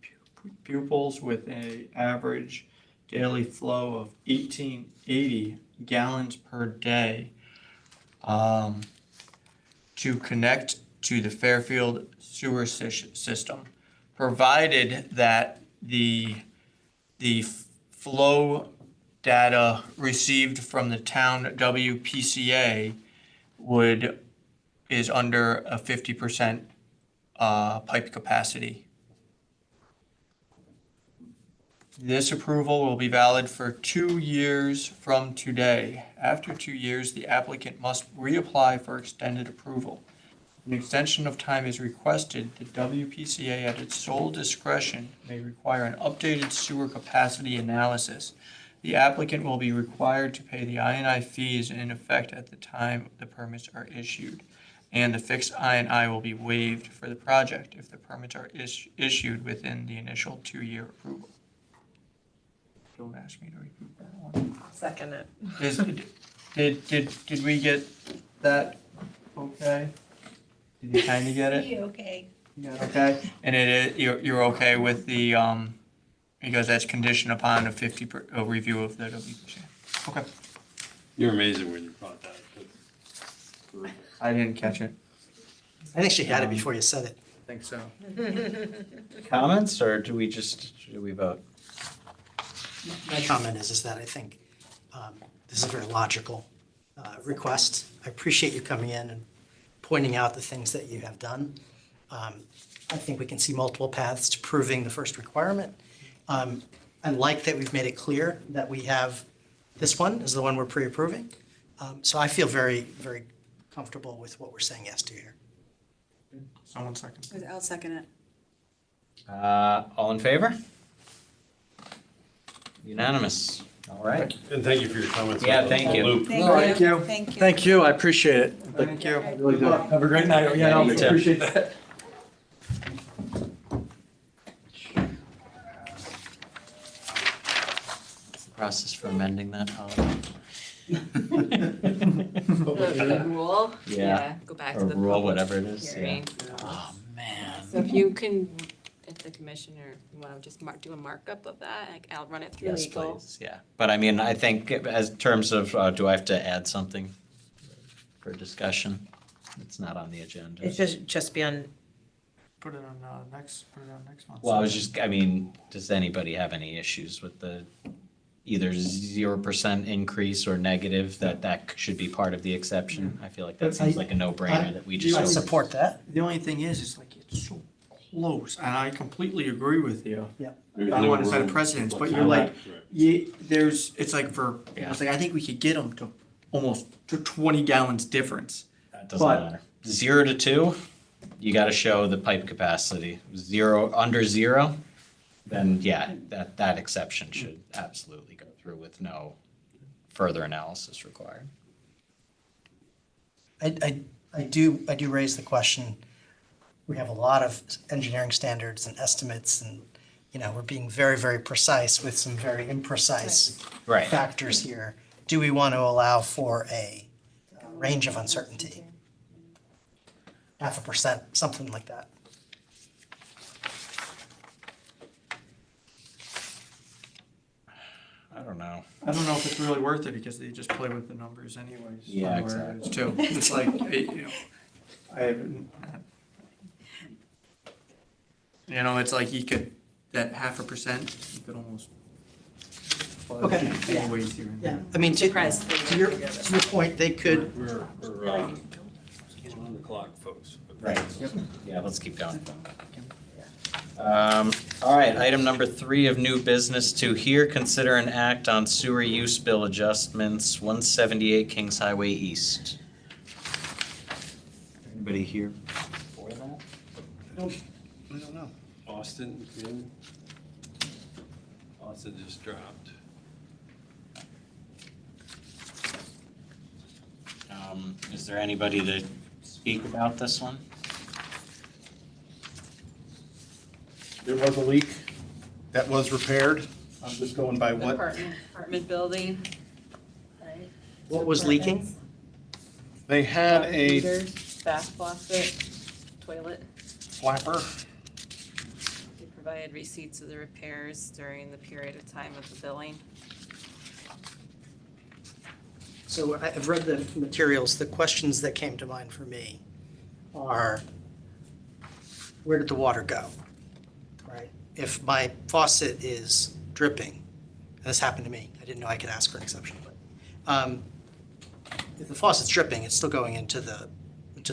pupils with an average daily flow of 1880 gallons per day, to connect to the Fairfield sewer system, provided that the flow data received from the town WPCA is under a 50% pipe capacity. This approval will be valid for 2 years from today. After 2 years, the applicant must reapply for extended approval. An extension of time is requested. The WPCA, at its sole discretion, may require an updated sewer capacity analysis. The applicant will be required to pay the I&I fees in effect at the time the permits are issued, and the fixed I&I will be waived for the project if the permits are issued within the initial 2-year approval. Don't ask me to repeat that one. Second it. Did we get that okay? Did you kind of get it? okay. Yeah, okay. And it is, you're okay with the, because that's conditioned upon a review of the WPCA? Okay. You're amazing when you brought that. I didn't catch it. I think she had it before you said it. I think so. Comments, or do we vote? My comment is that I think this is a very logical request. I appreciate you coming in and pointing out the things that you have done. I think we can see multiple paths to proving the first requirement. I like that we've made it clear that we have, this one is the one we're pre-approving. So I feel very, very comfortable with what we're saying yes to here. Someone second. I'll second it. All in favor? Unanimous. All right. And thank you for your comments. Yeah, thank you. Loop. Thank you. Thank you. thank you, I appreciate it. Thank you. Really do. Have a great night. Yeah, no, you too. appreciate that. What's the process for amending that policy? The rule? Yeah. Go back Or to the rule, public whatever it is, yeah. hearing. Oh, man. So if you can, if the commissioner, you want to just do a markup of that, I'll run it through Yes, legal. please, yeah. But I mean, I think as terms of, do I have to add something for discussion? It's not on the agenda. It's just be on, Put it on next month. Well, I was just, I mean, does anybody have any issues with the either 0% increase or negative, that should be part of the exception? I feel like that seems like a no-brainer that we just. I support that. The only thing is like, it's so close, and I completely agree with you. Yeah. I don't want to set a precedence, but you're like, it's like it's like, I think we could get them to almost to 20 gallons difference. That doesn't But- matter. 0 to 2, you gotta show the pipe capacity. 0, under 0, then yeah, that exception should absolutely go through with no further analysis required. I do raise the question, we have a lot of engineering standards and estimates and, we're being very, very precise with some very imprecise Right. factors here. Do we want to allow for a range of uncertainty? 0.5%, something like that. I don't know. I don't know if it's really worth it because they just play with the numbers anyways. Yeah, where it is, too. It's like, I haven't. It's like you could, that 0.5%, you could almost. Okay. Ways here and Yeah, there. I mean, to Surprised. your point, they could, We're on the clock, folks. Right. Yeah, let's keep going. All right, item number 3 of new business, to hear, consider, and act on sewer use bill adjustments, 178 Kings Highway East. Anybody here for that? I don't know. Austin, in. Austin just dropped. Is there anybody to speak about this one? There was a leak that was repaired. I'm just going by what, Apartment building. Right. what was leaking? they had Water a heater, bath faucet, toilet. flapper. They provided receipts of the repairs during the period of time of the billing. So I've read the materials. The questions that came to mind for me are, where did the water go? Right? If my faucet is dripping, and this happened to me, I didn't know I could ask for an exception, but if the faucet's dripping, it's still going into the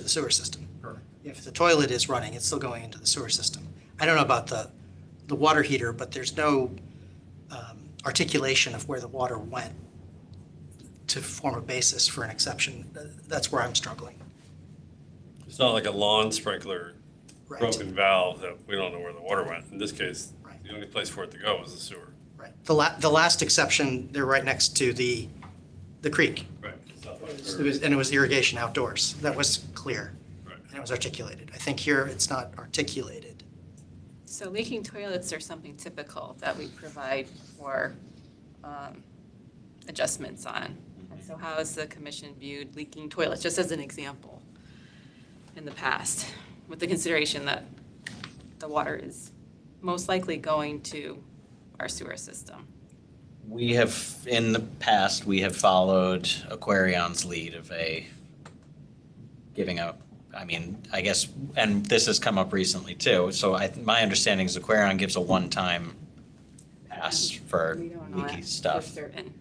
sewer system. Correct. If the toilet is running, it's still going into the sewer system. I don't know about the water heater, but there's no articulation of where the water went to form a basis for an exception. That's where I'm struggling. It's not like a lawn sprinkler Right. broken valve that we don't know where the water went. In this case, Right. the only place for it to go was the sewer. Right. The last exception, they're right next to the creek. Right. And it was irrigation outdoors. That was clear. Right. And it was articulated. I think here it's not articulated. So leaking toilets are something typical that we provide for adjustments on. And so how has the commission viewed leaking toilets, just as an example, in the past, with the consideration that the water is most likely going to our sewer system? We have, in the past, we have followed Aquarion's lead of giving out, I mean, I guess, and this has come up recently too, so my understanding is Aquarion gives a one-time pass for We don't know leaky that for stuff. certain.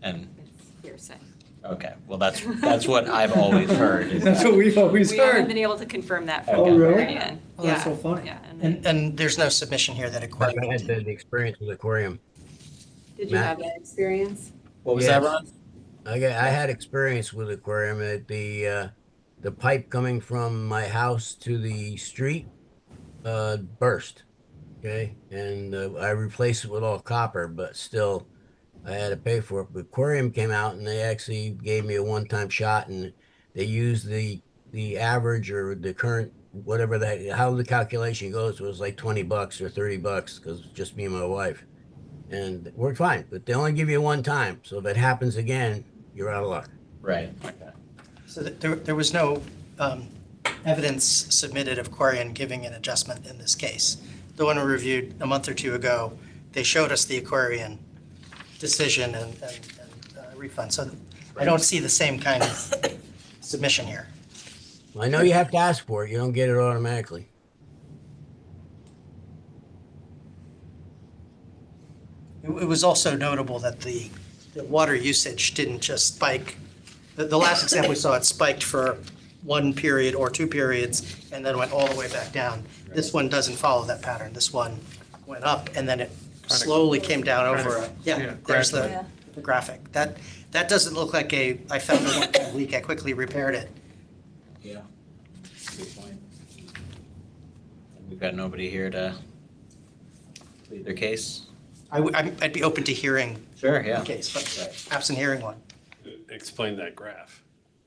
And, It's hearsay. okay, well, that's what I've always heard. is That's that- what we've always We haven't heard. been able to confirm that from Oh, really? Aquarion. Oh, that's Yeah, so funny. Yeah, and And there's no submission here that I Aquarium had did. the experience with aquarium. did you Matt? have that experience? What was that, Yes. Ron? I had experience with aquarium at the pipe coming from my house to the street burst. Okay, and I replaced it with all copper, but still I had to pay for it. But aquarium came out and they actually gave me a one-time shot, and they used the average or the current whatever that how the calculation goes was like $20 or $30 because it's just me and my wife, and it worked fine. But they only give you one time, so if it happens again, you're out of luck. Right, okay. So there was no evidence submitted of Aquarian giving an adjustment in this case. The one we reviewed a month or two ago, they showed us the Aquarian decision and refund. So I don't see the same kind of submission here. I know you have to ask for it. You don't get it automatically. It was also notable that the water usage didn't just spike. The last example we saw, it spiked for one period or two periods and then went all the way back down. This one doesn't follow that pattern. This one went up and then it slowly came down over, yeah, there's gradually. the graphic. That doesn't look like I found a one-time leak, I quickly repaired it. Yeah. Good point. We've got nobody here to plead their case? I'd be open to hearing Sure, yeah. the case, but absent hearing one. Explain that graph.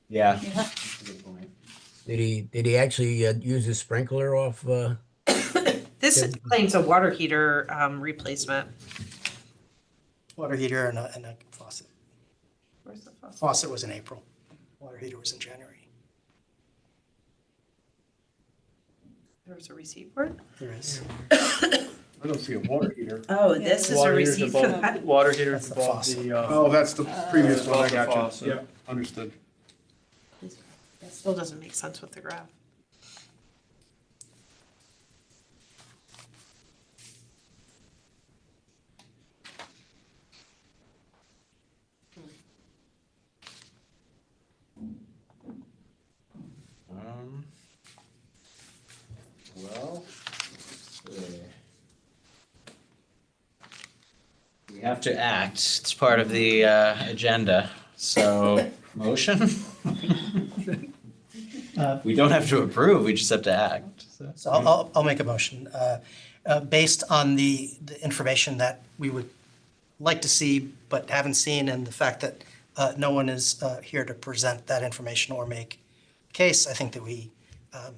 Yeah. That's a good point. Did he actually use his sprinkler off? This claims a water heater replacement. Water heater and a faucet. Where's the faucet? Faucet was in April. Water heater was in January. There was a receipt for it? There is. I don't see a water heater. Oh, this is a Water heaters receipt for above- that? Water heaters That's the above faucet. the, Oh, that's the previous one, I above the got you. faucet. Yeah, understood. That still doesn't make sense with the graph. Well, we have to act. It's part of the agenda. So, motion? We don't have to approve, we just have to act. So- So I'll make a motion. Based on the information that we would like to see but haven't seen, and the fact that no one is here to present that information or make a case, I think that we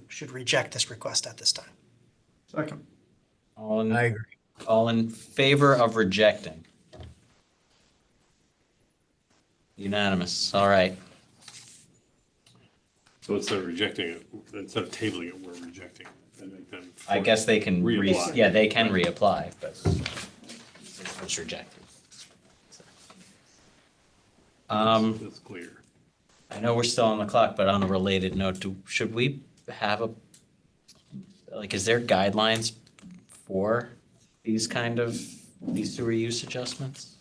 should reject this request at this time. Second. All I in, agree. all in favor of rejecting? Unanimous, all right. So instead of rejecting it, instead of tabling it, we're rejecting it and make them. I guess they can, Reapply. yeah, they can reapply, but it's rejected. That's clear. I know we're still on the clock, but on a related note, should we have is there guidelines for these sewer use adjustments?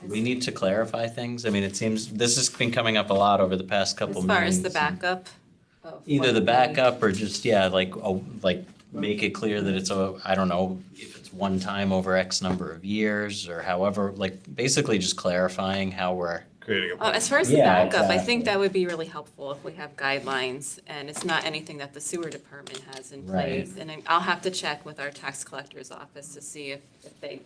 Do we need to clarify things? I mean, it seems, this has been coming up a lot over the past couple As meetings. far as the backup? of Either what the we- backup or just, make it clear that it's I don't know, if it's one time over X number of years or however, basically just clarifying how we're. Creating a. As far as the Yeah, backup, I exactly. think that would be really helpful if we have guidelines, and it's not anything that the sewer department has in Right. place. And I'll have to check with our tax collector's office to see if they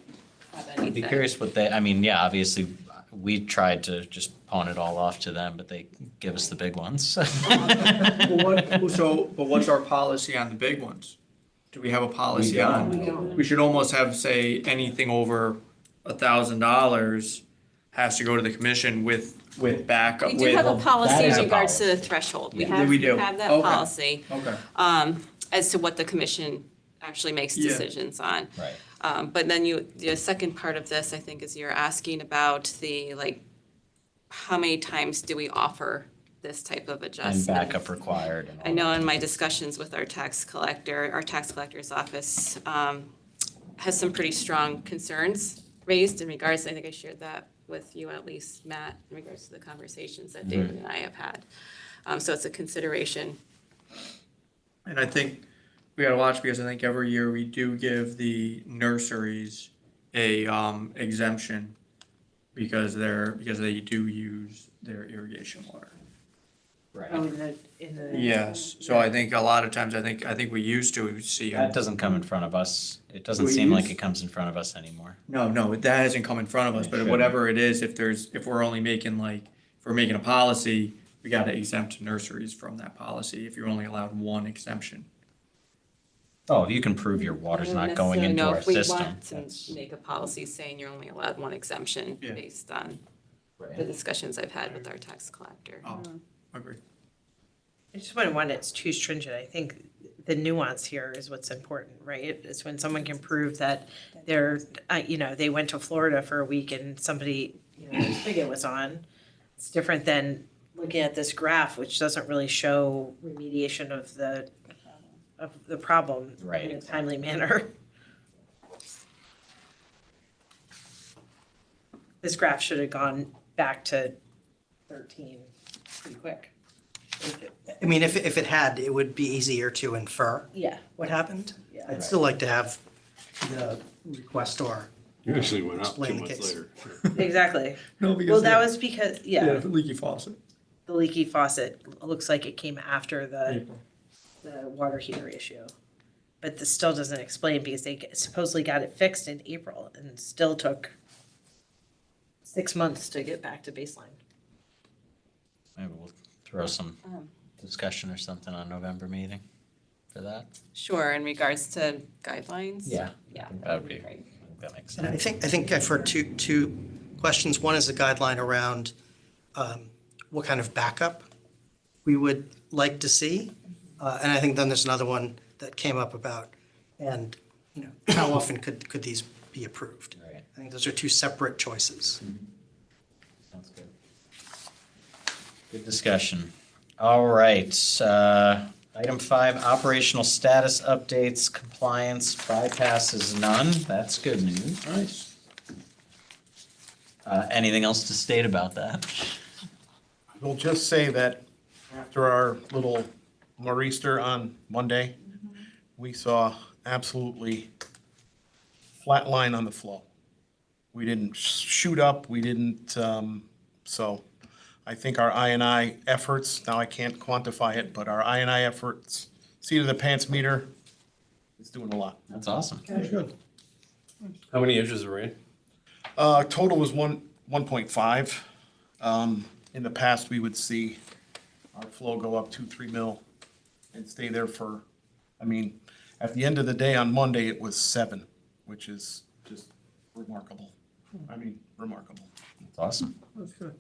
have I'd be anything. curious what obviously, we tried to just pawn it all off to them, but they give us the big ones. But what's our policy on the big ones? Do we have a policy on? We should almost have, say, anything over $1,000 has to go to the commission with backup. We do have a that policy is in a regards to the policy. threshold. We Yeah. have, We do. have that Okay. policy Okay. as to what the commission actually makes Yeah. decisions on. Right. But then the second part of this, I think, is you're asking about how many times do we offer this type of And adjustment? backup required. and all I know that. in my discussions with our tax collector's office has some pretty strong concerns raised in regards, I think I shared that with you at least, Matt, in regards to the conversations that David and I have had. So it's a consideration. And I think we gotta watch because I think every year we do give the nurseries a exemption because they do use their irrigation water. Right. Oh, in the. Yes, so I think a lot of times, I think we used to see. That doesn't come in front of us. It doesn't We seem like use- it comes in front of us anymore. No, that hasn't come in front of us, It but shouldn't. whatever it is, if we're only making if we're making a policy, we gotta exempt nurseries from that policy if you're only allowed one exemption. Oh, if you can prove your water's not going into our system. I don't necessarily know if we that's- want to make a policy saying you're only allowed one exemption Yeah. based on the Right. discussions I've had with our tax collector. Oh, agree. I just wouldn't want it's too stringent. I think the nuance here is what's important, right? It's when someone can prove that they went to Florida for a week and somebody, their spigot was on. It's different than looking at this graph, which doesn't really show remediation of the problem Right, in a timely manner. This graph should have gone back to 13 pretty quick. I mean, if it had, it would be easier to infer Yeah. what happened. Yeah. I'd still like to have the requestor. You actually went up 2 Explain the months case. later. Exactly. No, Well, that was because, leaky faucet. the leaky faucet looks like it came after the water heater issue. But this still doesn't explain because they supposedly got it fixed in April and still took 6 months to get back to baseline. Maybe we'll throw some discussion or something on November meeting for that. Sure, in regards to guidelines? Yeah. Yeah. That would be, Great. that makes And sense. I think I've heard two questions. One is a guideline around what kind of backup we would like to see. And I think then there's another one that came up about, and how often could these be approved? Right. I think those are two separate choices. Sounds good. Good discussion. All right, item 5, operational status updates, compliance, bypasses none. That's good news. Nice. Anything else to state about that? We'll just say that after our little nor'easter on Monday, we saw absolutely flat line on the flow. We didn't shoot up, we didn't, so I think our I&I efforts, now I can't quantify it, but our I&I efforts, seat of the pants meter is doing a lot. That's awesome. Good. How many inches of rain? Total was 1.5. In the past, we would see our flow go up 2-3 mil and stay there for, I mean, at the end of the day on Monday, it was 7, which is just remarkable. I mean, remarkable. That's awesome. That's good.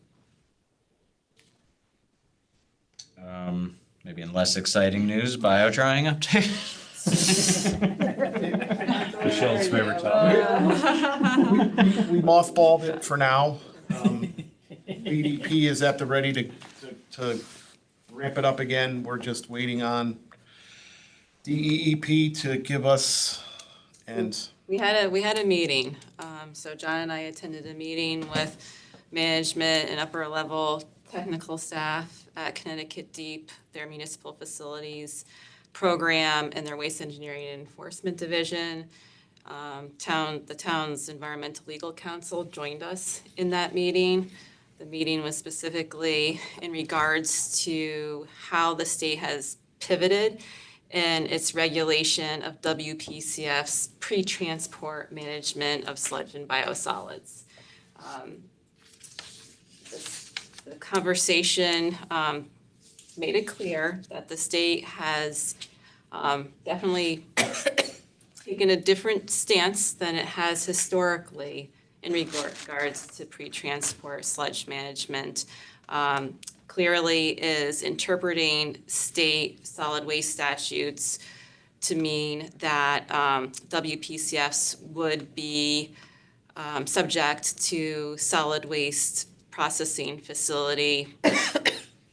Maybe in less exciting news, bio drying update. Michelle's favorite topic. We mothballed it for now. BDP is at the ready to ramp it up again. We're just waiting on DEEP to give us, and We had a meeting. So John and I attended a meeting with management and upper level technical staff at Connecticut Deep, their municipal facilities program and their waste engineering and enforcement division. The town's environmental legal counsel joined us in that meeting. The meeting was specifically in regards to how the state has pivoted in its regulation of WPCF's pre-transport management of sludge and biosolids. The conversation made it clear that the state has definitely taken a different stance than it has historically in regards to pre-transport sludge management. Clearly is interpreting state solid waste statutes to mean that WPCFs would be subject to solid waste processing facility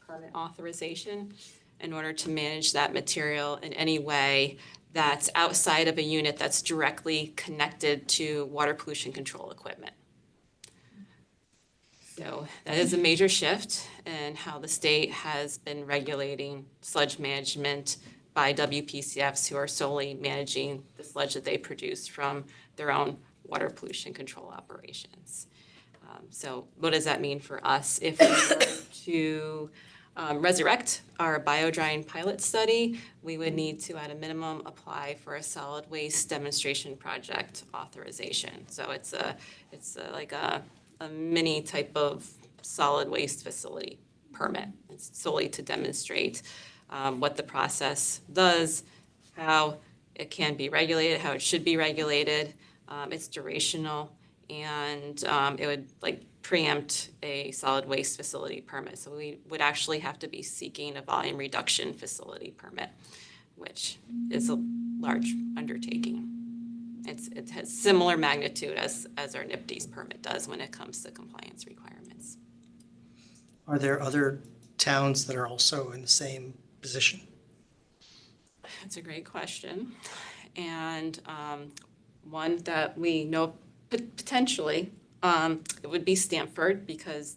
permit authorization in order to manage that material in any way that's outside of a unit that's directly connected to water pollution control equipment. So that is a major shift in how the state has been regulating sludge management by WPCFs who are solely managing the sludge that they produce from their own water pollution control operations. So what does that mean for us? If we were to resurrect our biodrying pilot study, we would need to, at a minimum, apply for a solid waste demonstration project authorization. So it's like a mini type of solid waste facility permit. It's solely to demonstrate what the process does, how it can be regulated, how it should be regulated. It's durational, and it would preempt a solid waste facility permit. So we would actually have to be seeking a volume reduction facility permit, which is a large undertaking. It has similar magnitude as our NIPD's permit does when it comes to compliance requirements. Are there other towns that are also in the same position? That's a great question. And one that we know potentially, it would be Stamford, because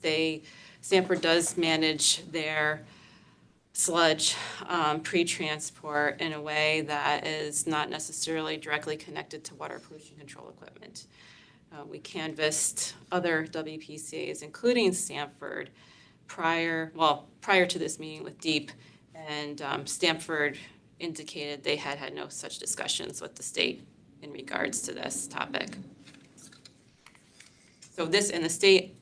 Stamford does manage their sludge pre-transport in a way that is not necessarily directly connected to water pollution control equipment. We canvassed other WPCAs, including Stamford, prior to this meeting with DEEP, and Stamford indicated they had no such discussions with the state in regards to this topic. So the state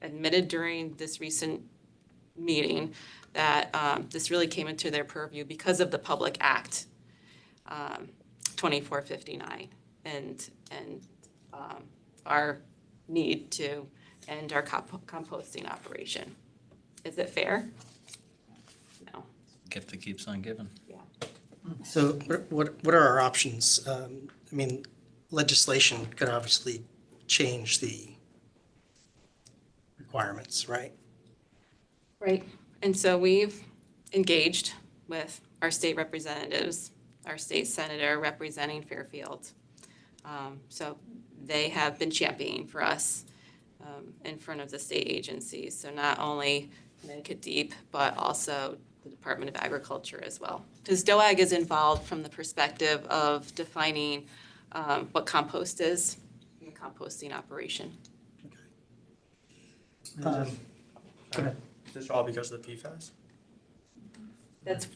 admitted during this recent meeting that this really came into their purview because of the Public Act 2459 and our need to end our composting operation. Is it fair? No. Gift that keeps on giving. Yeah. So what are our options? I mean, legislation could obviously change the requirements, right? Right, and so we've engaged with our state representatives, our state senator representing Fairfield. So they have been championing for us in front of the state agencies. So not only Connecticut Deep, but also the Department of Agriculture as well. Because DOAG is involved from the perspective of defining what compost is in the composting operation. Go ahead. Is this all because of the PFAS? That's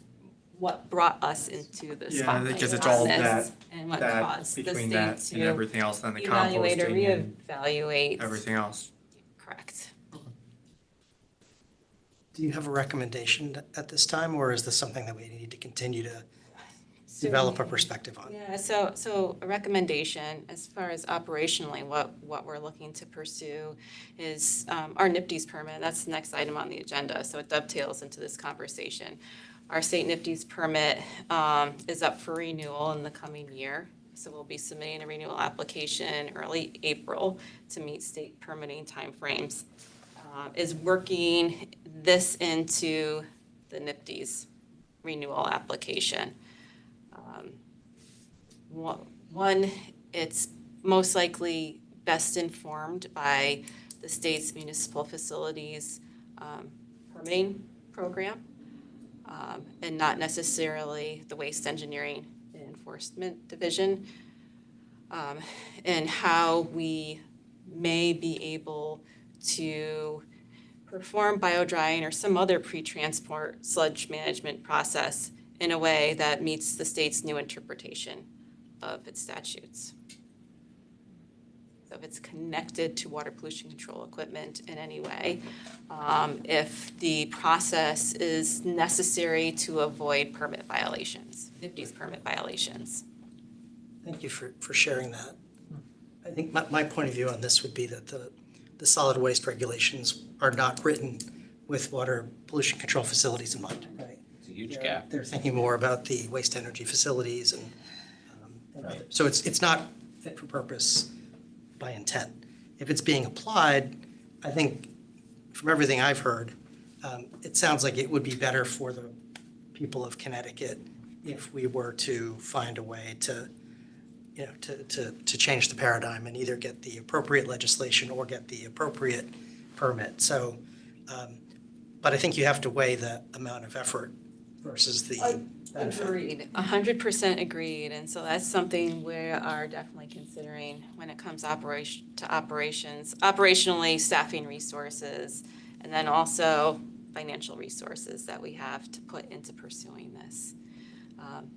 what brought us into the Yeah, spotlight because it's all on this that, and what that caused the between state that and to everything else, then the evaluate or composting and reevaluate. everything else. Correct. Do you have a recommendation at this time, or is this something that we need to continue to develop a perspective on? Yeah, so a recommendation as far as operationally, what we're looking to pursue is our NIPDES permit. That's the next item on the agenda, so it dovetails into this conversation. Our state NIPDES permit is up for renewal in the coming year. So we'll be submitting a renewal application early April to meet state permitting timeframes. Is working this into the NIPDES renewal application. One, it's most likely best informed by the state's municipal facilities permitting program, and not necessarily the Waste Engineering and Enforcement Division, and how we may be able to perform biodrying or some other pre-transport sludge management process in a way that meets the state's new interpretation of its statutes. So if it's connected to water pollution control equipment in any way, if the process is necessary to avoid permit violations, NIPDES permit violations. Thank you for sharing that. I think my point of view on this would be that the solid waste regulations are not written with water pollution control facilities in mind, right? It's a huge gap. They're thinking more about the waste energy facilities and so it's not fit for purpose by intent. If it's being applied, I think from everything I've heard, it sounds like it would be better for the people of Connecticut if we were to find a way to, you know, to change the paradigm and either get the appropriate legislation or get the appropriate permit. So, but I think you have to weigh the amount of effort versus the benefit. Agreed, 100% agreed, and so that's something we are definitely considering when it comes to operations. Operationally, staffing resources, and then also financial resources that we have to put into pursuing this.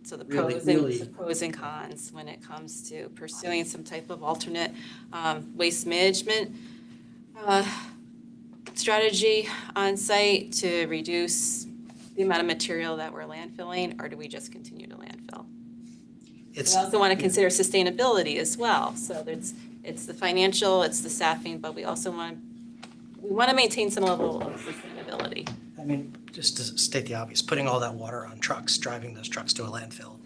So the pros and cons when it comes to pursuing some type of alternate waste management strategy on site to reduce the amount of material that we're landfilling, or do we just continue to landfill? We also want to consider sustainability as well. So it's the financial, it's the staffing, but we also want to maintain some level of sustainability. I mean, just to state the obvious, putting all that water on trucks, driving those trucks to a landfill,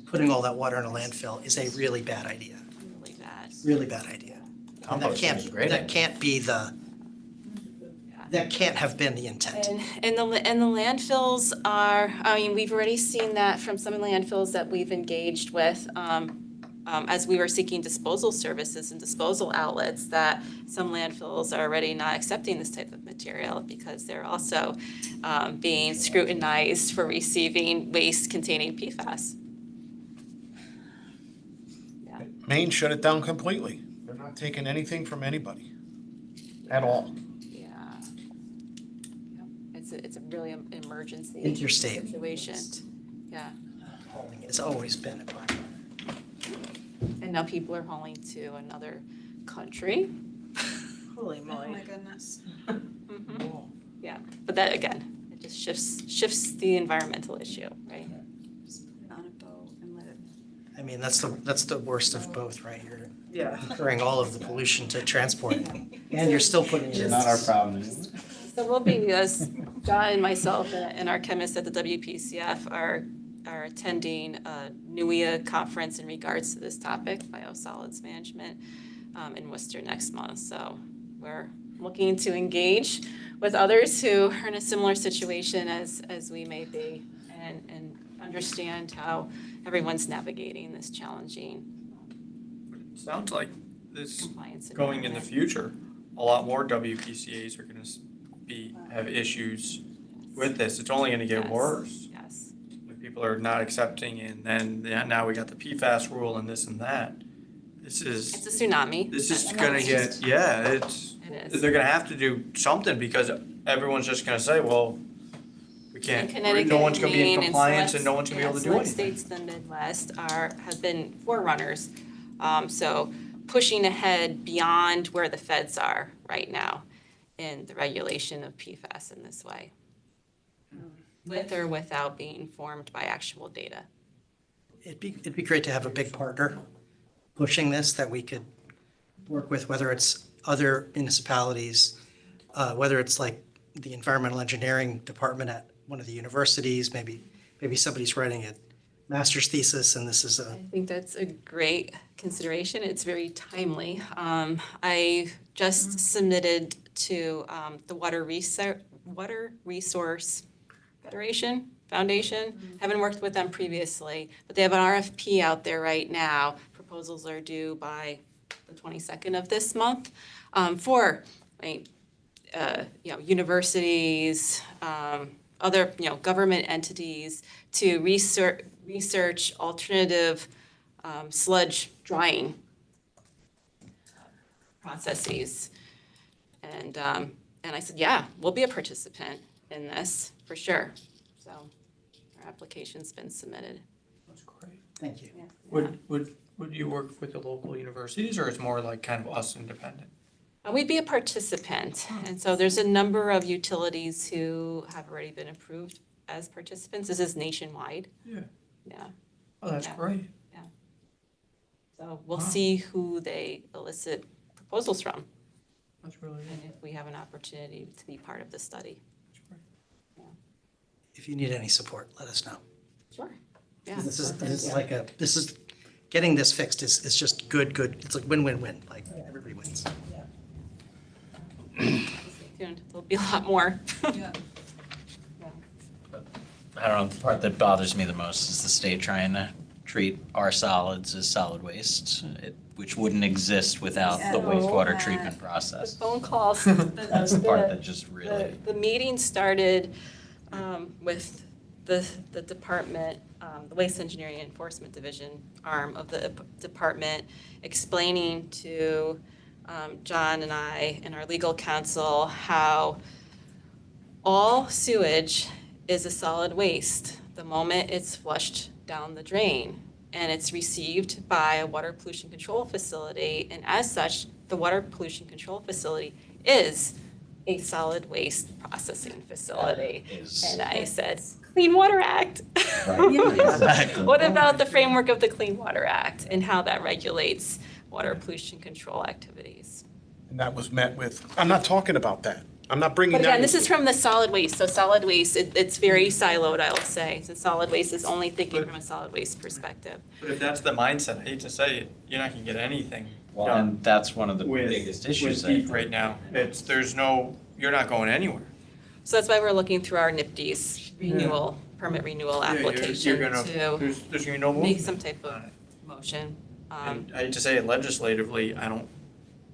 putting all that water in a landfill is a really bad idea. Really bad. Really bad idea. And that Composting is a great idea. can't be that can't have been the intent. And the landfills are, I mean, we've already seen that from some landfills that we've engaged with, as we were seeking disposal services and disposal outlets, that some landfills are already not accepting this type of material because they're also being scrutinized for receiving waste containing PFAS. Yeah. Maine shut it down completely. They're not taking anything from anybody at all. Yeah. It's a really emergency Interstate. situation. Yeah. Hauling has always been a problem. And now people are hauling to another country. Holy Oh moly. my goodness. Yeah, but that, again, it just shifts the environmental issue, right? Just put it on a boat and let it. I mean, that's the worst of both, right? You're Yeah. incurring all of the pollution to transport it, and you're still putting it in. Not our problem. So we'll be, as John and myself and our chemists at the WPCF are are attending a NUIA conference in regards to this topic, biosolids management, in Worcester next month. So we're looking to engage with others who are in a similar situation as we may be, and understand how everyone's navigating this challenging Sounds like this, compliance going in the environment. future, a lot more WPCA's are gonna have issues with this. It's only gonna get Yes, worse. Yes. If people are not accepting, and then now we got the PFAS rule and this and that. This is, It's a tsunami. this is And gonna that's get, just- yeah, it's, It is. they're gonna have to do something, because everyone's just gonna say, well, we In can't, Connecticut, no one's gonna be in Maine, and compliance, and select- no one's gonna be able to do select anything. states in the Midwest have been forerunners. So pushing ahead beyond where the feds are right now in the regulation of PFAS in this way, with or without being informed by actual data. It'd be great to have a big partner pushing this that we could work with, whether it's other municipalities, whether it's like the environmental engineering department at one of the universities, maybe somebody's writing a master's thesis and this is a, I think that's a great consideration. It's very timely. I just submitted to the Water Resource Foundation. Haven't worked with them previously, but they have an RFP out there right now. Proposals are due by the 22nd of this month for universities, other government entities to research alternative sludge drying processes. And I said, yeah, we'll be a participant in this for sure. So our application's been submitted. That's great. thank you. Would you work with the local universities, or it's more like kind of us independent? We'd be a participant, and so there's a number of utilities who have already been approved as participants. This is nationwide. Yeah. Yeah, Oh, that's Yeah. great. so we'll see who they elicit proposals from, That's really and good. if we have an opportunity to be part of the study. That's great. If you need any support, let us know. Sure. Yeah. This is getting this fixed is just good. It's like win-win-win, like everybody wins. Stay tuned. There'll be a lot more. I don't know, the part that bothers me the most is the state trying to treat our solids as solid waste, which wouldn't exist without the wastewater treatment The process. phone calls. That's the part that just really, The meeting started with the department, the Waste Engineering Enforcement Division arm of the department, explaining to John and I and our legal counsel how all sewage is a solid waste the moment it's flushed down the drain. And it's received by a water pollution control facility, and as such, the water pollution control facility is a solid waste processing facility. is. And I said, Clean Water Act. Right, exactly. What about the framework of the Clean Water Act and how that regulates water pollution control activities? And that was met with, I'm not talking about that. I'm not bringing But that. again, this into- is from the solid waste, so solid waste, it's very siloed, I would say. So solid waste is only thinking from a solid waste perspective. But if that's the mindset, I hate to say it, you're not gonna get anything well, done and that's one of the with, biggest issues. with I deep think. right now. You're not going anywhere. So that's why we're looking through our NIPD's renewal, permit renewal Yeah, you're application gonna, to there's gonna be no make movement. some type of motion. And I hate to say it legislatively,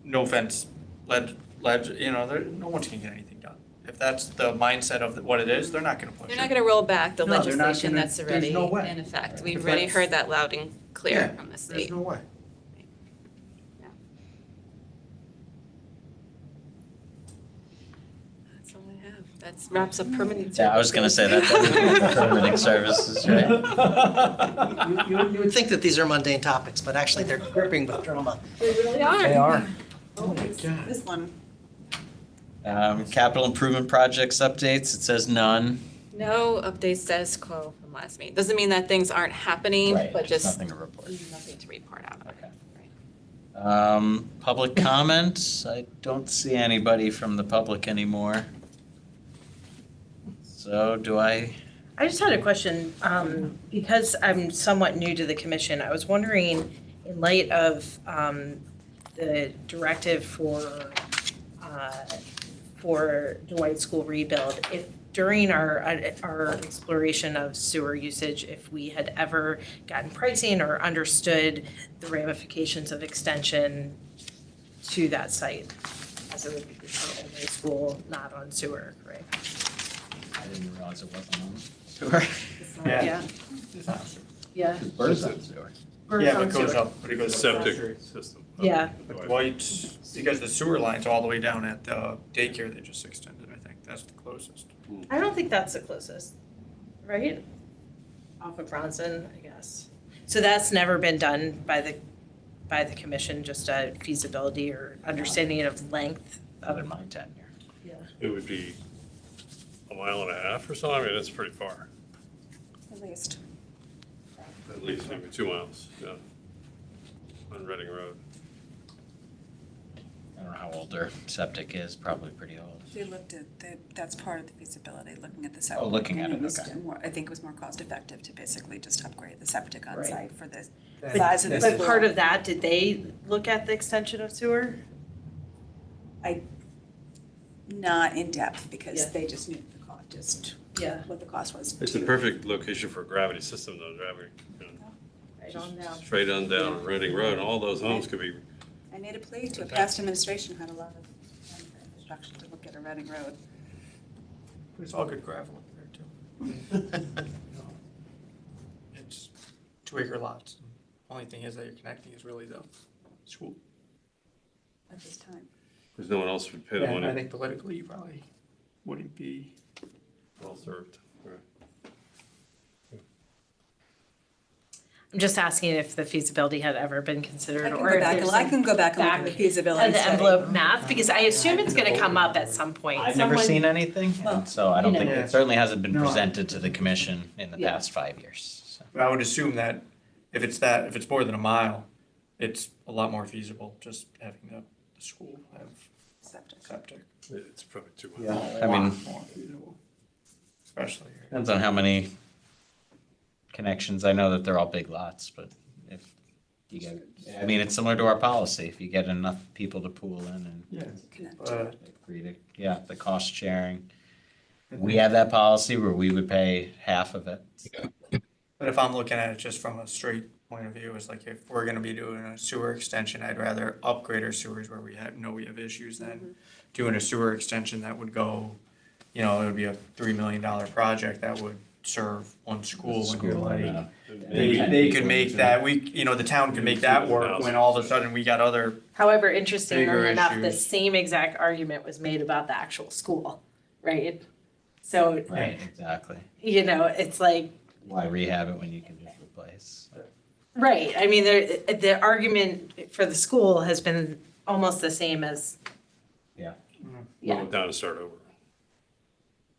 no offense, no one's gonna get anything done. If that's the mindset of what it is, they're not gonna push it. They're not gonna roll back the No, they're not legislation gonna- that's there's already no way. in effect. If We've already that's- heard that loud and clear Yeah, from the state. There's no way. That's all I have. That wraps up permitting. Yeah, I was gonna say that, permitting services, right? You would think that these are mundane topics, but actually they're gripping with drama. They really are. They are. This one. Capital improvement projects updates, it says none. No update status quo from last meeting. Doesn't mean that things aren't happening, Right, but just nothing to report. nothing to report on. Okay. Right. Public comment, I don't see anybody from the public anymore. So do I I just had a question, because I'm somewhat new to the commission, I was wondering, in light of, the directive for Dwight School rebuild, if during our exploration of sewer usage, if we had ever gotten pricing or understood the ramifications of extension to that site, as it would be for only school, not on sewer, right? I didn't realize it wasn't on sewer. Yeah. Yeah. Birds on sewer. Yeah, but it goes up, but it goes. Septic system. Yeah. But Dwight's, because the sewer line's all the way down at the daycare they just extended, I think, that's the closest. I don't think that's the closest, right? Off of Bronson, I guess. So that's never been done by the commission, just a feasibility or understanding of length of In my tenure. Yeah. It would be a mile and a half or so. I mean, it's pretty far. At least. At least maybe 2 miles, yeah. On Reading Road. I don't know how old their septic is, probably pretty old. They looked at, that's part of the feasibility, looking at the Oh, septic. looking at and it, was okay. I think it was more cost effective to basically just upgrade the septic on Right. site for the But- size of the But school. part of that, did they look at the extension of sewer? Not in depth, Yeah. because they just knew the cost, just Yeah. what the cost was. It's a perfect location for a gravity system though, driving, you know, Right on down. straight on down Reading Road. All those homes could be, I made a plea to a past administration, had a lot of instruction to look at a Reading Road. It's all good gravel up there too. It's 2-acre lots. Only thing is that you're connecting is really the school. At this time. because no one else would pay the Yeah, I money. think politically you probably wouldn't be. Well served. Right. I'm just asking if the feasibility had ever been considered, I can or go if back, there's I can go back and look at the back feasibility of the study. envelope math, because I assume it's gonna come up at some point. I've never Someone- seen anything, and so I don't you think, know. it certainly hasn't been No. presented to the commission in the Yeah. past 5 years. So. But I would assume that if it's more than a mile, it's a lot more feasible just having the school have Septic. septic. It's probably too much. I mean, More feasible. Especially here. depends on how many connections. I know that they're all big lots, but if you get, I mean, it's similar to our policy. If you get enough people to pool in and Yeah, Connect. but agree to, yeah, the cost sharing. We have that policy where we would pay half of it. But if I'm looking at it just from a straight point of view, it's like if we're gonna be doing a sewer extension, I'd rather upgrade our sewers where we have issues than doing a sewer extension that would go, it would be a $3 million project that would serve one school and you're like, they could make that, the town could make that work when all of a sudden we got other, However, interestingly Bigger enough, the issues. same exact argument was made about the actual school, right? So, Right, exactly. it's like, Why rehab it when you can just replace? right, I mean, the argument for the school has been almost the same as, Yeah. yeah. Well, down to start over.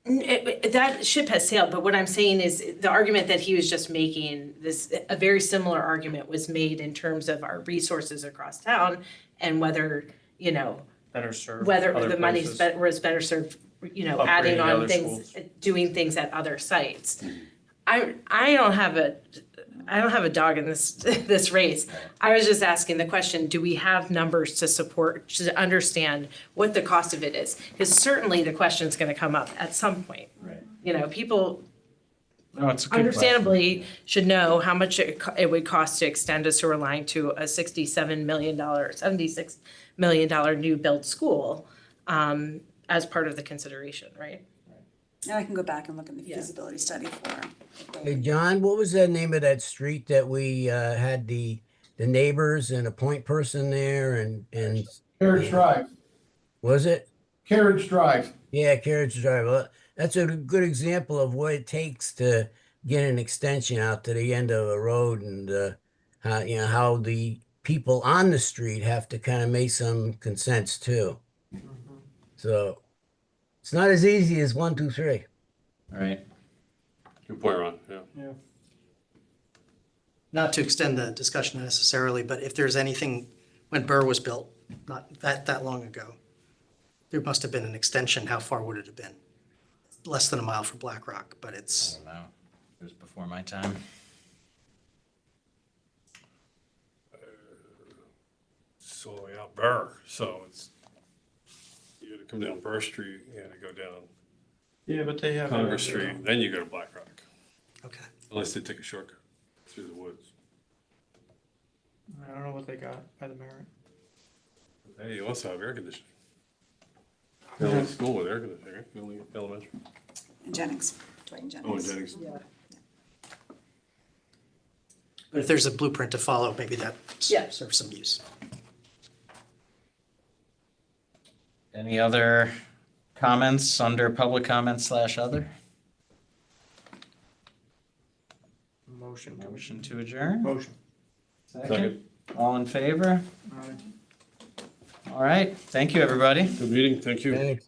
That ship has sailed, but what I'm saying is the argument that he was just making, a very similar argument was made in terms of our resources across town and whether, better serve whether other the money's places. was better served, adding Upgrading on other things, schools. doing things at other sites. I don't have a dog in this race. I was just asking the question, do we have numbers to support, to understand what the cost of it is? Because certainly the question's gonna come up at some point. Right. People No, it's a good understandably should know how much it would cost to extend a sewer line to a $76 million new build school, as part of the consideration, right? Now I can go back and look at the Yeah. feasibility study for. Hey, John, what was the name of that street that we had the neighbors and a point person there and Carriage Drive, was it? Carriage Drive. Yeah, Carriage Drive. Well, that's a good example of what it takes to get an extension out to the end of a road and how the people on the street have to kind of make some consents too. So it's not as easy as 1, 2, 3. Right. Good point, Ron, yeah. Not to extend the discussion necessarily, but if there's anything, when Burr was built, not that long ago, there must have been an extension. How far would it have been? less than a mile from Black Rock, but I it's, don't know. It was before my time. It's all the way out Burr, so it's, you gotta come down Burr Street, you gotta go down Yeah, but they have. Congress Street, then you go to Black Rock, okay. unless they take a shortcut through the woods. I don't know what they got by the Merit. Hey, you also have air conditioning. The only school with air conditioning, right? The only elementary. Jennings, Dwayne Oh, Jennings. Jennings. But if there's a blueprint to follow, maybe that Yeah. serves some use. Any other comments under public comments / other? Motion. Motion to adjourn? Motion. Second. All in favor? All right, thank you, everybody. Good meeting, thank you. Thanks.